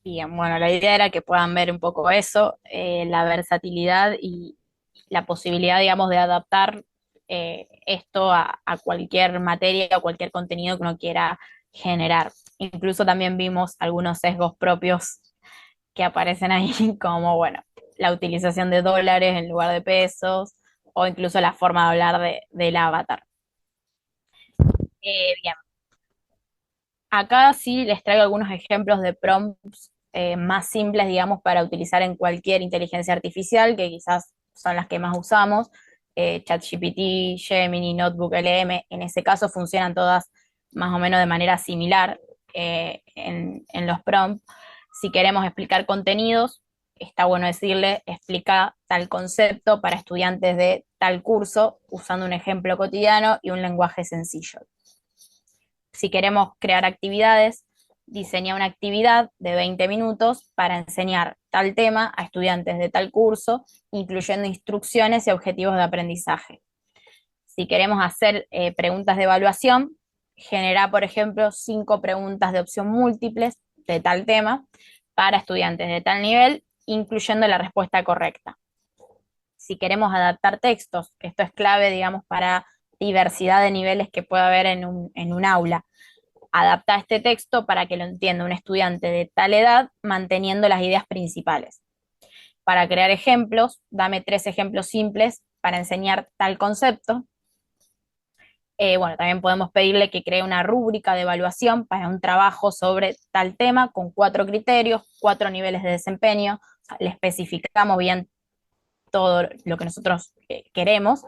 Bien, bueno, la idea era que puedan ver un poco eso, la versatilidad y la posibilidad, digamos, de adaptar esto a cualquier materia o cualquier contenido que uno quiera generar. Incluso también vimos algunos sesgos propios que aparecen ahí, como, bueno, la utilización de dólares en lugar de pesos, o incluso la forma de hablar del avatar. Bien, acá sí les traigo algunos ejemplos de prompts más simples, digamos, para utilizar en cualquier inteligencia artificial, que quizás son las que más usamos. ChatGPT, Gemini, Notebook LM, en ese caso funcionan todas más o menos de manera similar en los prompts. Si queremos explicar contenidos, está bueno decirle, explica tal concepto para estudiantes de tal curso, usando un ejemplo cotidiano y un lenguaje sencillo. Si queremos crear actividades, diseña una actividad de 20 minutos para enseñar tal tema a estudiantes de tal curso, incluyendo instrucciones y objetivos de aprendizaje. Si queremos hacer preguntas de evaluación, genera, por ejemplo, 5 preguntas de opción múltiples de tal tema para estudiantes de tal nivel, incluyendo la respuesta correcta. Si queremos adaptar textos, esto es clave, digamos, para diversidad de niveles que pueda haber en un aula. Adapta este texto para que lo entienda un estudiante de tal edad, manteniendo las ideas principales. Para crear ejemplos, dame 3 ejemplos simples para enseñar tal concepto. Bueno, también podemos pedirle que cree una rúbrica de evaluación para un trabajo sobre tal tema con 4 criterios, 4 niveles de desempeño. O sea, le especificamos bien todo lo que nosotros queremos.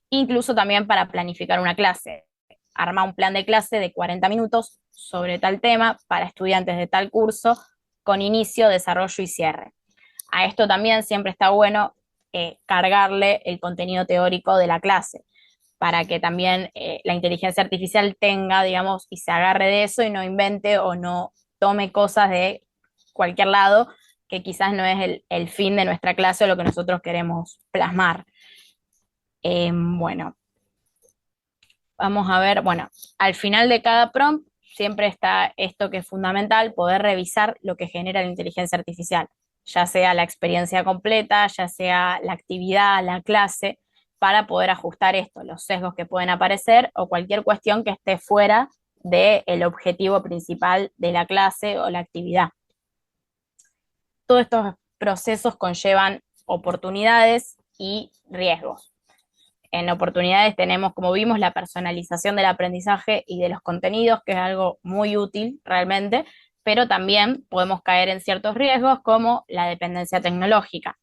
Incluso también para planificar una clase. Arma un plan de clase de 40 minutos sobre tal tema para estudiantes de tal curso, con inicio, desarrollo y cierre. A esto también siempre está bueno cargarle el contenido teórico de la clase, para que también la inteligencia artificial tenga, digamos, y se agarre de eso y no invente o no tome cosas de cualquier lado, que quizás no es el fin de nuestra clase o lo que nosotros queremos plasmar. Bueno. Vamos a ver, bueno, al final de cada prompt siempre está esto que es fundamental, poder revisar lo que genera la inteligencia artificial, ya sea la experiencia completa, ya sea la actividad, la clase, para poder ajustar esto, los sesgos que pueden aparecer o cualquier cuestión que esté fuera del objetivo principal de la clase o la actividad. Todos estos procesos conllevan oportunidades y riesgos. En oportunidades tenemos, como vimos, la personalización del aprendizaje y de los contenidos, que es algo muy útil realmente, pero también podemos caer en ciertos riesgos como la dependencia tecnológica.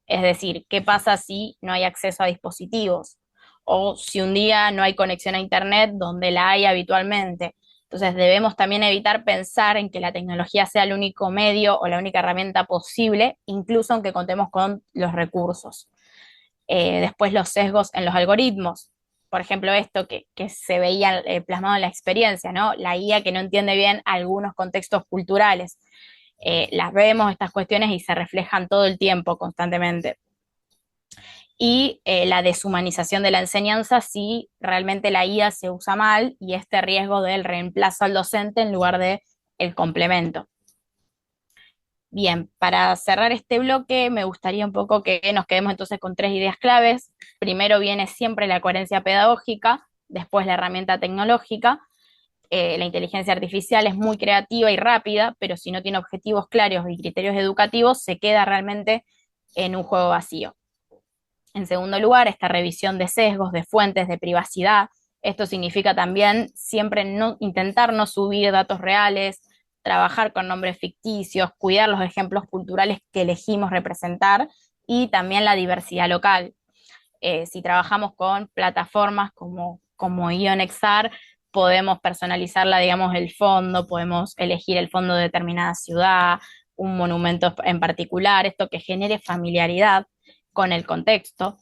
Es decir, ¿qué pasa si no hay acceso a dispositivos? O si un día no hay conexión a Internet donde la hay habitualmente. Entonces debemos también evitar pensar en que la tecnología sea el único medio o la única herramienta posible, incluso aunque contemos con los recursos. Después los sesgos en los algoritmos, por ejemplo esto que se veía plasmado en la experiencia, ¿no? La IA que no entiende bien algunos contextos culturales. Las vemos estas cuestiones y se reflejan todo el tiempo, constantemente. Y la deshumanización de la enseñanza si realmente la IA se usa mal y este riesgo del reemplazo al docente en lugar de el complemento. Bien, para cerrar este bloque me gustaría un poco que nos quedemos entonces con 3 ideas claves. Primero viene siempre la coherencia pedagógica, después la herramienta tecnológica. La inteligencia artificial es muy creativa y rápida, pero si no tiene objetivos claros y criterios educativos, se queda realmente en un juego vacío. En segundo lugar, esta revisión de sesgos, de fuentes, de privacidad. Esto significa también siempre intentar no subir datos reales, trabajar con nombres ficticios, cuidar los ejemplos culturales que elegimos representar y también la diversidad local. Si trabajamos con plataformas como IonXR, podemos personalizarla, digamos, el fondo, podemos elegir el fondo de determinada ciudad, un monumento en particular, esto que genere familiaridad con el contexto.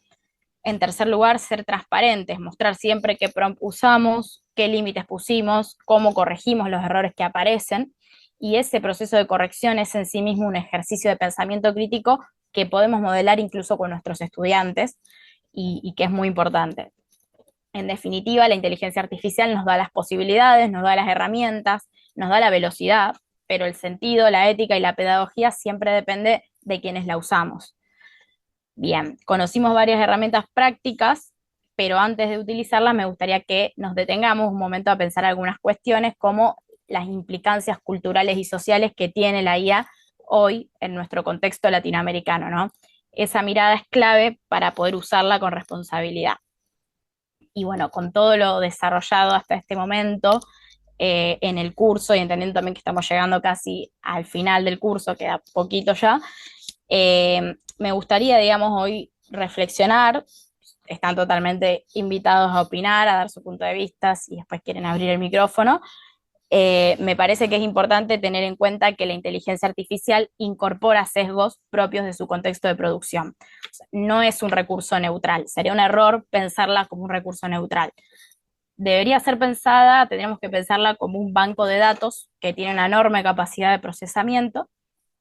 En tercer lugar, ser transparentes, mostrar siempre qué prompt usamos, qué límites pusimos, cómo corregimos los errores que aparecen, y ese proceso de corrección es en sí mismo un ejercicio de pensamiento crítico que podemos modelar incluso con nuestros estudiantes y que es muy importante. En definitiva, la inteligencia artificial nos da las posibilidades, nos da las herramientas, nos da la velocidad, pero el sentido, la ética y la pedagogía siempre depende de quienes la usamos. Bien, conocimos varias herramientas prácticas, pero antes de utilizarlas me gustaría que nos detengamos un momento a pensar algunas cuestiones como las implicancias culturales y sociales que tiene la IA hoy en nuestro contexto latinoamericano, ¿no? Esa mirada es clave para poder usarla con responsabilidad. Y bueno, con todo lo desarrollado hasta este momento en el curso y entendiendo también que estamos llegando casi al final del curso, queda poquito ya, me gustaría, digamos, hoy reflexionar. Están totalmente invitados a opinar, a dar su punto de vista, si después quieren abrir el micrófono. Me parece que es importante tener en cuenta que la inteligencia artificial incorpora sesgos propios de su contexto de producción. O sea, no es un recurso neutral, sería un error pensarla como un recurso neutral. Debería ser pensada, tendríamos que pensarla como un banco de datos que tiene una enorme capacidad de procesamiento,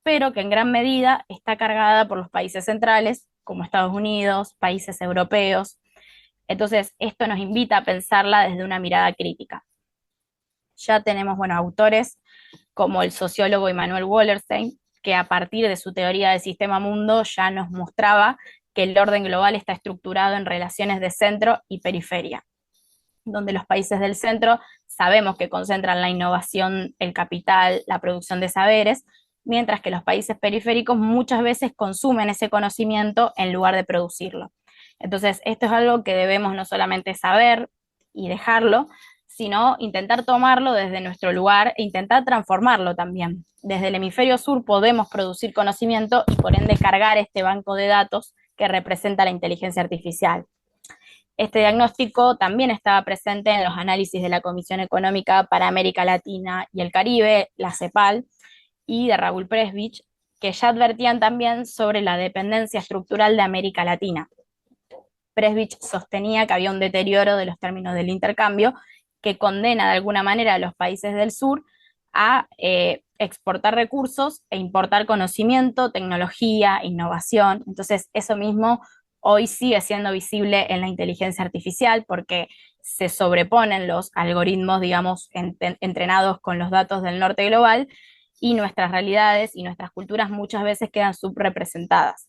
pero que en gran medida está cargada por los países centrales, como Estados Unidos, países europeos. Entonces, esto nos invita a pensarla desde una mirada crítica. Ya tenemos, bueno, autores como el sociólogo Immanuel Wallerstein, que a partir de su teoría del sistema mundo ya nos mostraba que el orden global está estructurado en relaciones de centro y periferia, donde los países del centro sabemos que concentran la innovación, el capital, la producción de saberes, mientras que los países periféricos muchas veces consumen ese conocimiento en lugar de producirlo. Entonces, esto es algo que debemos no solamente saber y dejarlo, sino intentar tomarlo desde nuestro lugar e intentar transformarlo también. Desde el hemisferio sur podemos producir conocimiento y por ende cargar este banco de datos que representa la inteligencia artificial. Este diagnóstico también estaba presente en los análisis de la Comisión Económica para América Latina y el Caribe, la CEPAL, y de Raúl Presbich, que ya advertían también sobre la dependencia estructural de América Latina. Presbich sostenía que había un deterioro de los términos del intercambio que condena de alguna manera a los países del sur a exportar recursos e importar conocimiento, tecnología, innovación. Entonces, eso mismo hoy sigue siendo visible en la inteligencia artificial porque se sobreponen los algoritmos, digamos, entrenados con los datos del norte global, y nuestras realidades y nuestras culturas muchas veces quedan subrepresentadas.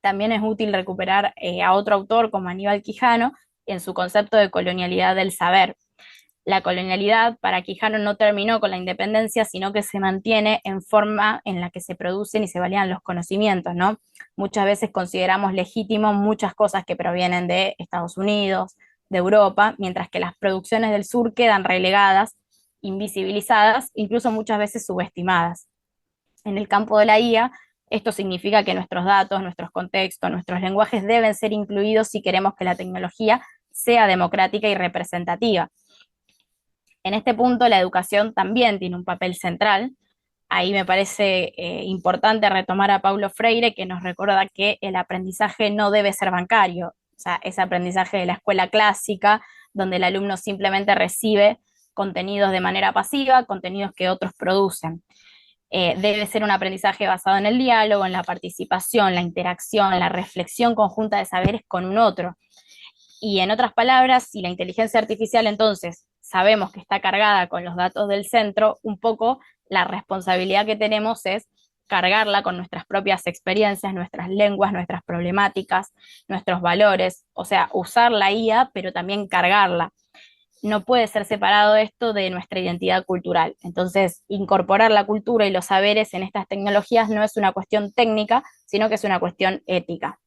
También es útil recuperar a otro autor como Aníbal Quijano en su concepto de colonialidad del saber. La colonialidad para Quijano no terminó con la independencia, sino que se mantiene en forma en la que se producen y se valían los conocimientos, ¿no? Muchas veces consideramos legítimo muchas cosas que provienen de Estados Unidos, de Europa, mientras que las producciones del sur quedan relegadas, invisibilizadas, incluso muchas veces subestimadas. En el campo de la IA, esto significa que nuestros datos, nuestros contextos, nuestros lenguajes deben ser incluidos si queremos que la tecnología sea democrática y representativa. En este punto, la educación también tiene un papel central. Ahí me parece importante retomar a Paulo Freire, que nos recuerda que el aprendizaje no debe ser bancario, o sea, ese aprendizaje de la escuela clásica, donde el alumno simplemente recibe contenidos de manera pasiva, contenidos que otros producen. Debe ser un aprendizaje basado en el diálogo, en la participación, la interacción, la reflexión conjunta de saberes con un otro. Y en otras palabras, si la inteligencia artificial entonces sabemos que está cargada con los datos del centro, un poco la responsabilidad que tenemos es cargarla con nuestras propias experiencias, nuestras lenguas, nuestras problemáticas, nuestros valores, o sea, usar la IA, pero también cargarla. No puede ser separado esto de nuestra identidad cultural. Entonces, incorporar la cultura y los saberes en estas tecnologías no es una cuestión técnica, sino que es una cuestión ética.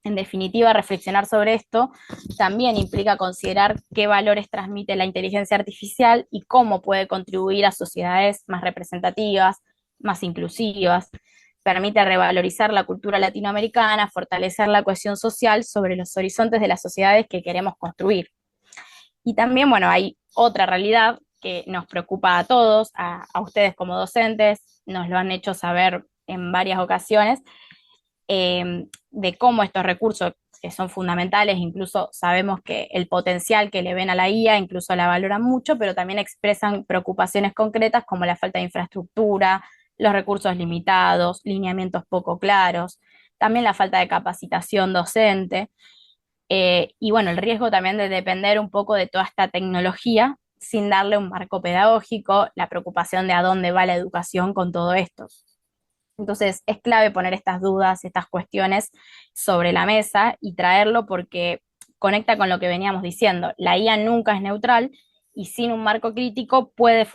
En definitiva, reflexionar sobre esto también implica considerar qué valores transmite la inteligencia artificial y cómo puede contribuir a sociedades más representativas, más inclusivas. Permite revalorizar la cultura latinoamericana, fortalecer la cohesión social sobre los horizontes de las sociedades que queremos construir. Y también, bueno, hay otra realidad que nos preocupa a todos, a ustedes como docentes, nos lo han hecho saber en varias ocasiones, de cómo estos recursos que son fundamentales, incluso sabemos que el potencial que le ven a la IA, incluso la valoran mucho, pero también expresan preocupaciones concretas como la falta de infraestructura, los recursos limitados, lineamientos poco claros, también la falta de capacitación docente, y bueno, el riesgo también de depender un poco de toda esta tecnología sin darle un marco pedagógico, la preocupación de a dónde va la educación con todo esto. Entonces, es clave poner estas dudas, estas cuestiones sobre la mesa y traerlo porque conecta con lo que veníamos diciendo. La IA nunca es neutral y sin un marco crítico puede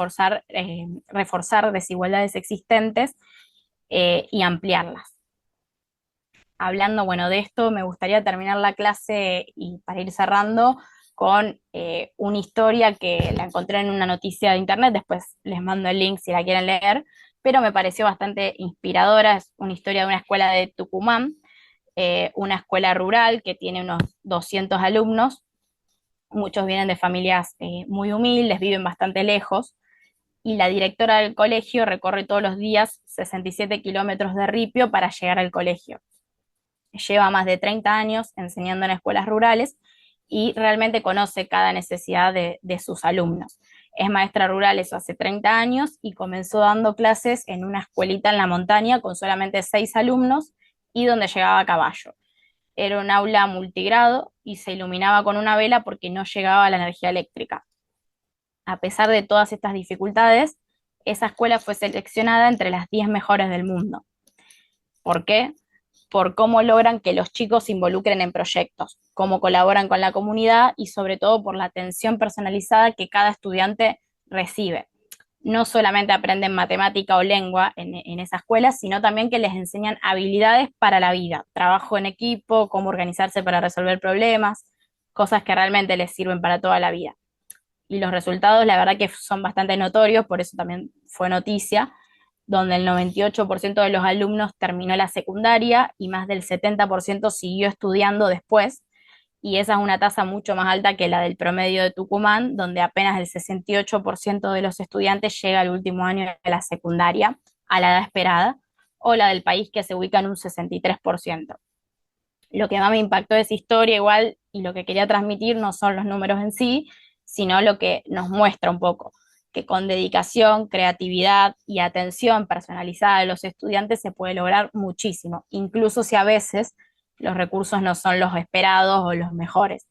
reforzar desigualdades existentes y ampliarlas. Hablando, bueno, de esto, me gustaría terminar la clase y para ir cerrando con una historia que la encontré en una noticia de internet, después les mando el link si la quieren leer, pero me pareció bastante inspiradora. Es una historia de una escuela de Tucumán, una escuela rural que tiene unos 200 alumnos, muchos vienen de familias muy humildes, viven bastante lejos, y la directora del colegio recorre todos los días 67 kilómetros de ripio para llegar al colegio. Lleva más de 30 años enseñando en escuelas rurales y realmente conoce cada necesidad de sus alumnos. Es maestra rural eso hace 30 años y comenzó dando clases en una escuelita en la montaña con solamente 6 alumnos y donde llegaba a caballo. Era un aula multigrado y se iluminaba con una vela porque no llegaba la energía eléctrica. A pesar de todas estas dificultades, esa escuela fue seleccionada entre las 10 mejores del mundo. ¿Por qué? Por cómo logran que los chicos se involucren en proyectos, cómo colaboran con la comunidad y sobre todo por la atención personalizada que cada estudiante recibe. No solamente aprenden matemática o lengua en esa escuela, sino también que les enseñan habilidades para la vida, trabajo en equipo, cómo organizarse para resolver problemas, cosas que realmente les sirven para toda la vida. Y los resultados, la verdad que son bastante notorios, por eso también fue noticia, donde el 98% de los alumnos terminó la secundaria y más del 70% siguió estudiando después, y esa es una tasa mucho más alta que la del promedio de Tucumán, donde apenas el 68% de los estudiantes llega al último año de la secundaria, a la edad esperada, o la del país que se ubica en un 63%. Lo que más me impactó de esa historia igual, y lo que quería transmitir no son los números en sí, sino lo que nos muestra un poco, que con dedicación, creatividad y atención personalizada de los estudiantes se puede lograr muchísimo, incluso si a veces los recursos no son los esperados o los mejores.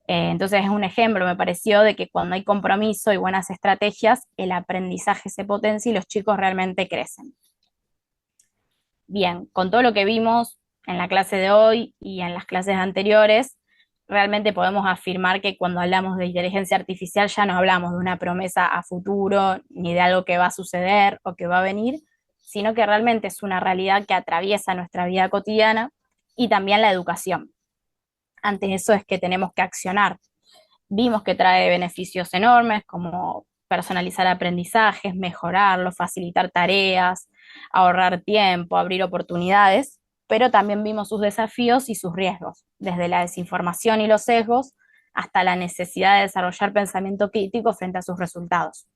Entonces es un ejemplo, me pareció, de que cuando hay compromiso y buenas estrategias, el aprendizaje se potencia y los chicos realmente crecen. Bien, con todo lo que vimos en la clase de hoy y en las clases anteriores, realmente podemos afirmar que cuando hablamos de inteligencia artificial ya no hablamos de una promesa a futuro, ni de algo que va a suceder o que va a venir, sino que realmente es una realidad que atraviesa nuestra vida cotidiana y también la educación. Ante eso es que tenemos que accionar. Vimos que trae beneficios enormes como personalizar aprendizajes, mejorarlo, facilitar tareas, ahorrar tiempo, abrir oportunidades, pero también vimos sus desafíos y sus riesgos, desde la desinformación y los sesgos hasta la necesidad de desarrollar pensamiento crítico frente a sus resultados.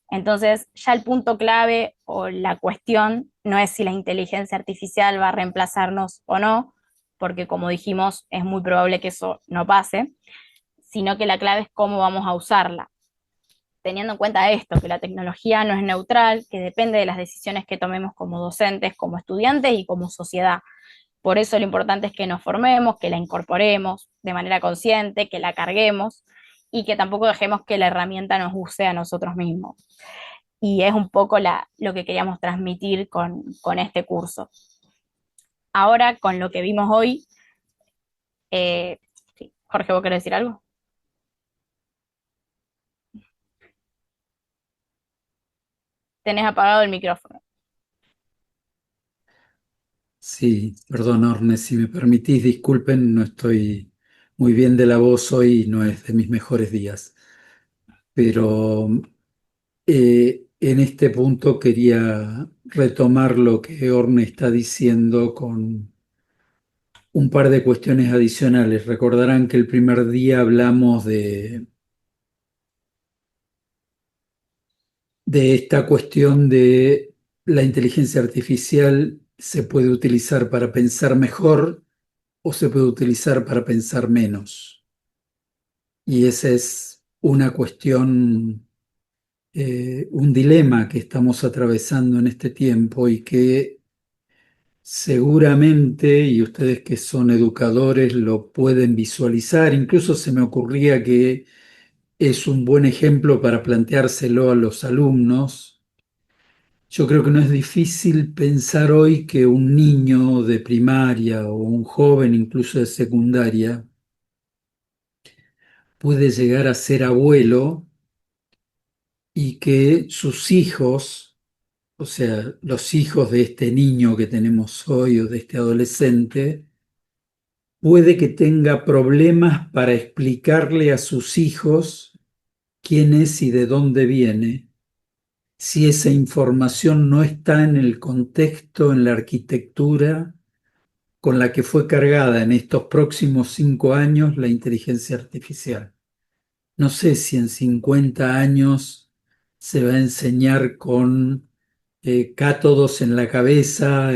Entonces, ya el punto clave o la cuestión no es si la inteligencia artificial va a reemplazarnos o no, porque como dijimos, es muy probable que eso no pase, sino que la clave es cómo vamos a usarla. Teniendo en cuenta esto, que la tecnología no es neutral, que depende de las decisiones que tomemos como docentes, como estudiantes y como sociedad. Por eso lo importante es que nos formemos, que la incorporemos de manera consciente, que la carguemos y que tampoco dejemos que la herramienta nos use a nosotros mismos. Y es un poco lo que queríamos transmitir con este curso. Ahora, con lo que vimos hoy, sí, Jorge, ¿vos querés decir algo? Tenés apagado el micrófono. Sí, perdón, Orne, si me permitís, disculpen, no estoy muy bien de la voz hoy, no es de mis mejores días, pero en este punto quería retomar lo que Orne está diciendo con un par de cuestiones adicionales. Recordarán que el primer día hablamos de esta cuestión de la inteligencia artificial se puede utilizar para pensar mejor o se puede utilizar para pensar menos. Y esa es una cuestión, un dilema que estamos atravesando en este tiempo y que seguramente, y ustedes que son educadores lo pueden visualizar, incluso se me ocurría que es un buen ejemplo para planteárselo a los alumnos. Yo creo que no es difícil pensar hoy que un niño de primaria o un joven incluso de secundaria puede llegar a ser abuelo y que sus hijos, o sea, los hijos de este niño que tenemos hoy o de este adolescente, puede que tenga problemas para explicarle a sus hijos quién es y de dónde viene, si esa información no está en el contexto, en la arquitectura con la que fue cargada en estos próximos 5 años la inteligencia artificial. No sé si en 50 años se va a enseñar con cátodos en la cabeza,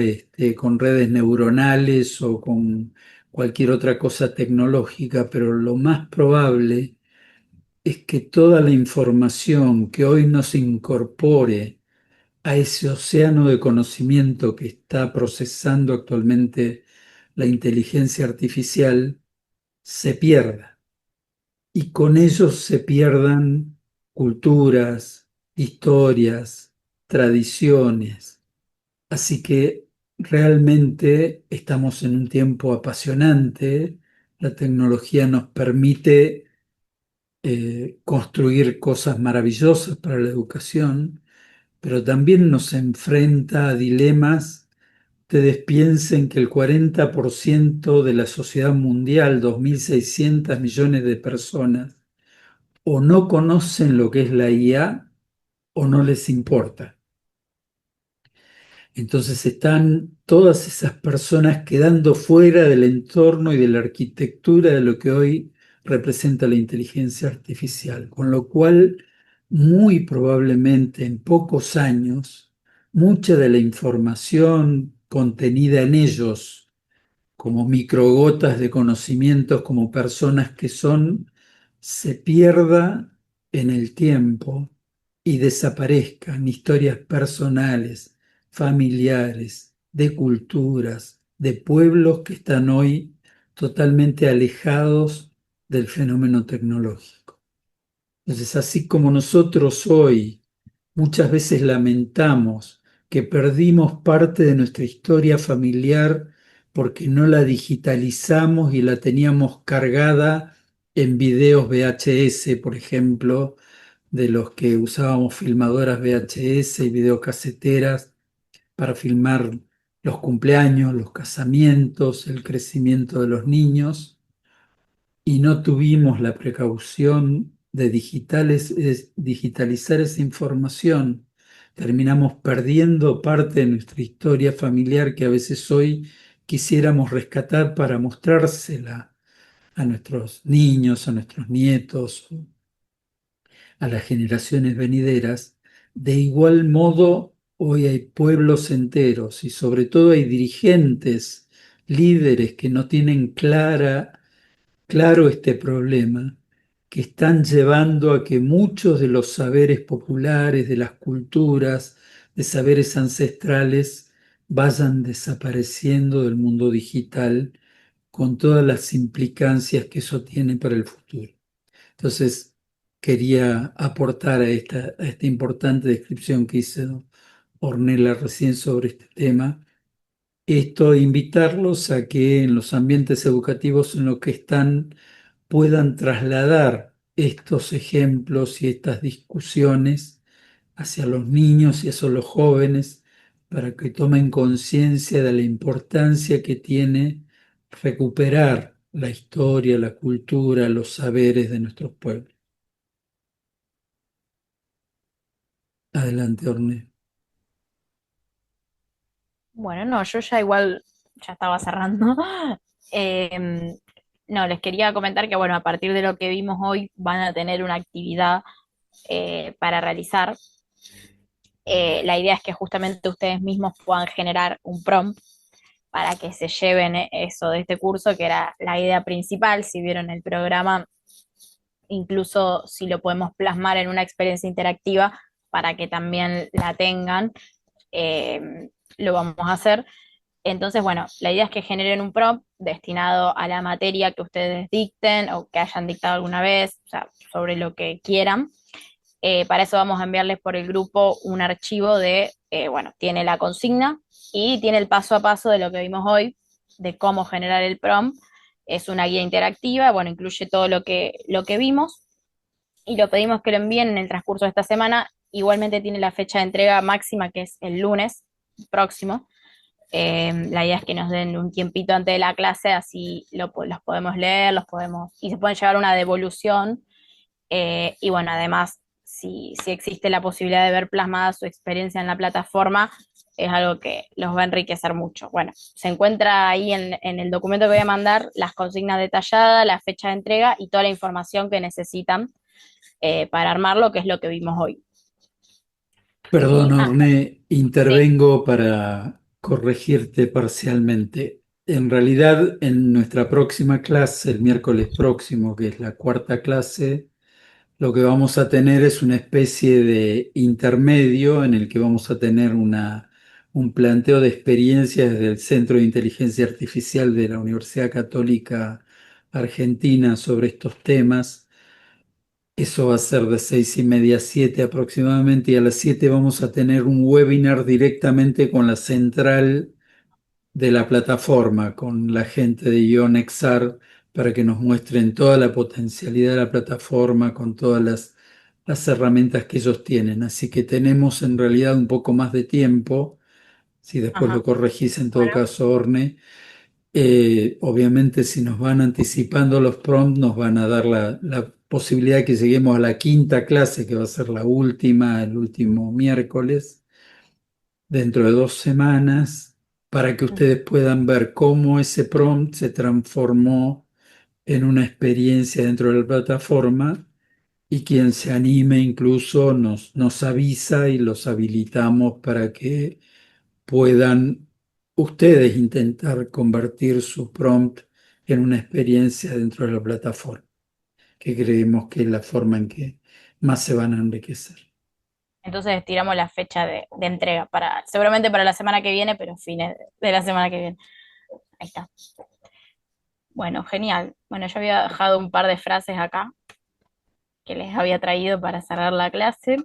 con redes neuronales o con cualquier otra cosa tecnológica, pero lo más probable es que toda la información que hoy nos incorpore a ese océano de conocimiento que está procesando actualmente la inteligencia artificial se pierda y con ellos se pierdan culturas, historias, tradiciones. Así que realmente estamos en un tiempo apasionante. La tecnología nos permite construir cosas maravillosas para la educación, pero también nos enfrenta a dilemas. Ustedes piensen que el 40% de la sociedad mundial, 2.600 millones de personas, o no conocen lo que es la IA o no les importa. Entonces están todas esas personas quedando fuera del entorno y de la arquitectura de lo que hoy representa la inteligencia artificial, con lo cual muy probablemente en pocos años mucha de la información contenida en ellos como microgotas de conocimientos, como personas que son, se pierda en el tiempo y desaparezcan historias personales, familiares, de culturas, de pueblos que están hoy totalmente alejados del fenómeno tecnológico. Entonces, así como nosotros hoy muchas veces lamentamos que perdimos parte de nuestra historia familiar porque no la digitalizamos y la teníamos cargada en videos VHS, por ejemplo, de los que usábamos filmadoras VHS y videocaseteras para filmar los cumpleaños, los casamientos, el crecimiento de los niños, y no tuvimos la precaución de digitalizar esa información. Terminamos perdiendo parte de nuestra historia familiar que a veces hoy quisiéramos rescatar para mostrársela a nuestros niños, a nuestros nietos, a las generaciones venideras. De igual modo, hoy hay pueblos enteros y sobre todo hay dirigentes, líderes que no tienen claro este problema, que están llevando a que muchos de los saberes populares, de las culturas, de saberes ancestrales, vayan desapareciendo del mundo digital con todas las implicancias que eso tiene para el futuro. Entonces, quería aportar a esta importante descripción que hizo Ornella recién sobre este tema, esto, invitarlos a que en los ambientes educativos en los que están puedan trasladar estos ejemplos y estas discusiones hacia los niños y hacia los jóvenes para que tomen conciencia de la importancia que tiene recuperar la historia, la cultura, los saberes de nuestros pueblos. Adelante, Orne. Bueno, no, yo ya igual ya estaba cerrando. Em, no, les quería comentar que, bueno, a partir de lo que vimos hoy, van a tener una actividad para realizar. La idea es que justamente ustedes mismos puedan generar un prompt para que se lleven eso de este curso, que era la idea principal. Si vieron el programa, incluso si lo podemos plasmar en una experiencia interactiva para que también la tengan, lo vamos a hacer. Entonces, bueno, la idea es que generen un prompt destinado a la materia que ustedes dicten o que hayan dictado alguna vez, o sea, sobre lo que quieran. Para eso vamos a enviarles por el grupo un archivo de, bueno, tiene la consigna y tiene el paso a paso de lo que vimos hoy, de cómo generar el prompt. Es una guía interactiva, bueno, incluye todo lo que vimos y lo pedimos que lo envíen en el transcurso de esta semana. Igualmente tiene la fecha de entrega máxima, que es el lunes próximo. La idea es que nos den un tiempito antes de la clase, así los podemos leer, y se pueden llevar una devolución. Y bueno, además, si existe la posibilidad de ver plasmada su experiencia en la plataforma, es algo que los va a enriquecer mucho. Bueno, se encuentra ahí en el documento que voy a mandar las consignas detalladas, la fecha de entrega y toda la información que necesitan para armarlo, que es lo que vimos hoy. Perdón, Orne, Sí. intervengo para corregirte parcialmente. En realidad, en nuestra próxima clase, el miércoles próximo, que es la cuarta clase, lo que vamos a tener es una especie de intermedio en el que vamos a tener un planteo de experiencias desde el Centro de Inteligencia Artificial de la Universidad Católica Argentina sobre estos temas. Eso va a ser de 6:30 a 7 aproximadamente, y a las 7 vamos a tener un webinar directamente con la central de la plataforma, con la gente de IONXAR, para que nos muestren toda la potencialidad de la plataforma con todas las herramientas que ellos tienen. Así que tenemos en realidad un poco más de tiempo, si después Ajá. lo corregís en todo Bueno, caso, Orne. Obviamente, si nos van anticipando los prompts, nos van a dar la posibilidad de que lleguemos a la quinta clase, que va a ser la última, el último miércoles, dentro de 2 semanas, para que ustedes puedan ver cómo ese prompt se transformó en una experiencia dentro de la plataforma, y quien se anime incluso nos avisa y los habilitamos para que puedan ustedes intentar convertir su prompt en una experiencia dentro de la plataforma, que creemos que es la forma en que más se van a enriquecer. entonces estiramos la fecha de entrega seguramente para la semana que viene, pero fines de la semana que viene. Ahí está. Bueno, genial. Bueno, yo había dejado un par de frases acá que les había traído para cerrar la clase.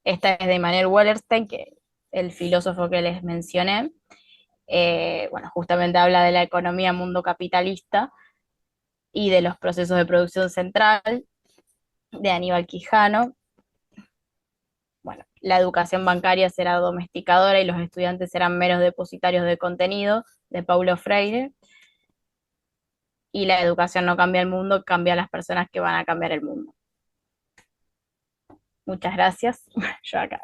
Esta es de Immanuel Wallerstein, que el filósofo que les mencioné. Bueno, justamente habla de la economía mundo capitalista y de los procesos de producción central, de Aníbal Quijano. Bueno, la educación bancaria será domesticadora y los estudiantes serán meros depositarios de contenido, de Paulo Freire. Y la educación no cambia el mundo, cambia a las personas que van a cambiar el mundo. Muchas gracias. Yo acá.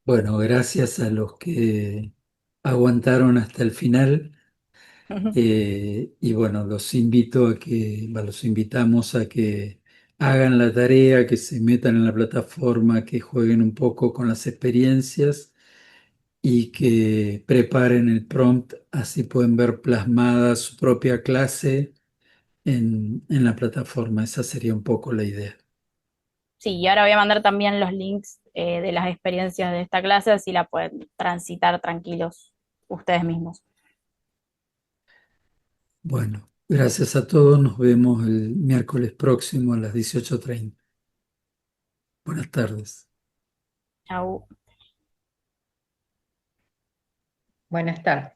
Bueno, gracias a los que aguantaron hasta el final. Y bueno, los invitamos a que hagan la tarea, que se metan en la plataforma, que jueguen un poco con las experiencias y que preparen el prompt, así pueden ver plasmada su propia clase en la plataforma. Esa sería un poco la idea. Sí, y ahora voy a mandar también los links de las experiencias de esta clase, así la pueden transitar tranquilos ustedes mismos. Bueno, gracias a todos. Nos vemos el miércoles próximo a las 18:30. Buenas tardes. Chau. Buenas tardes.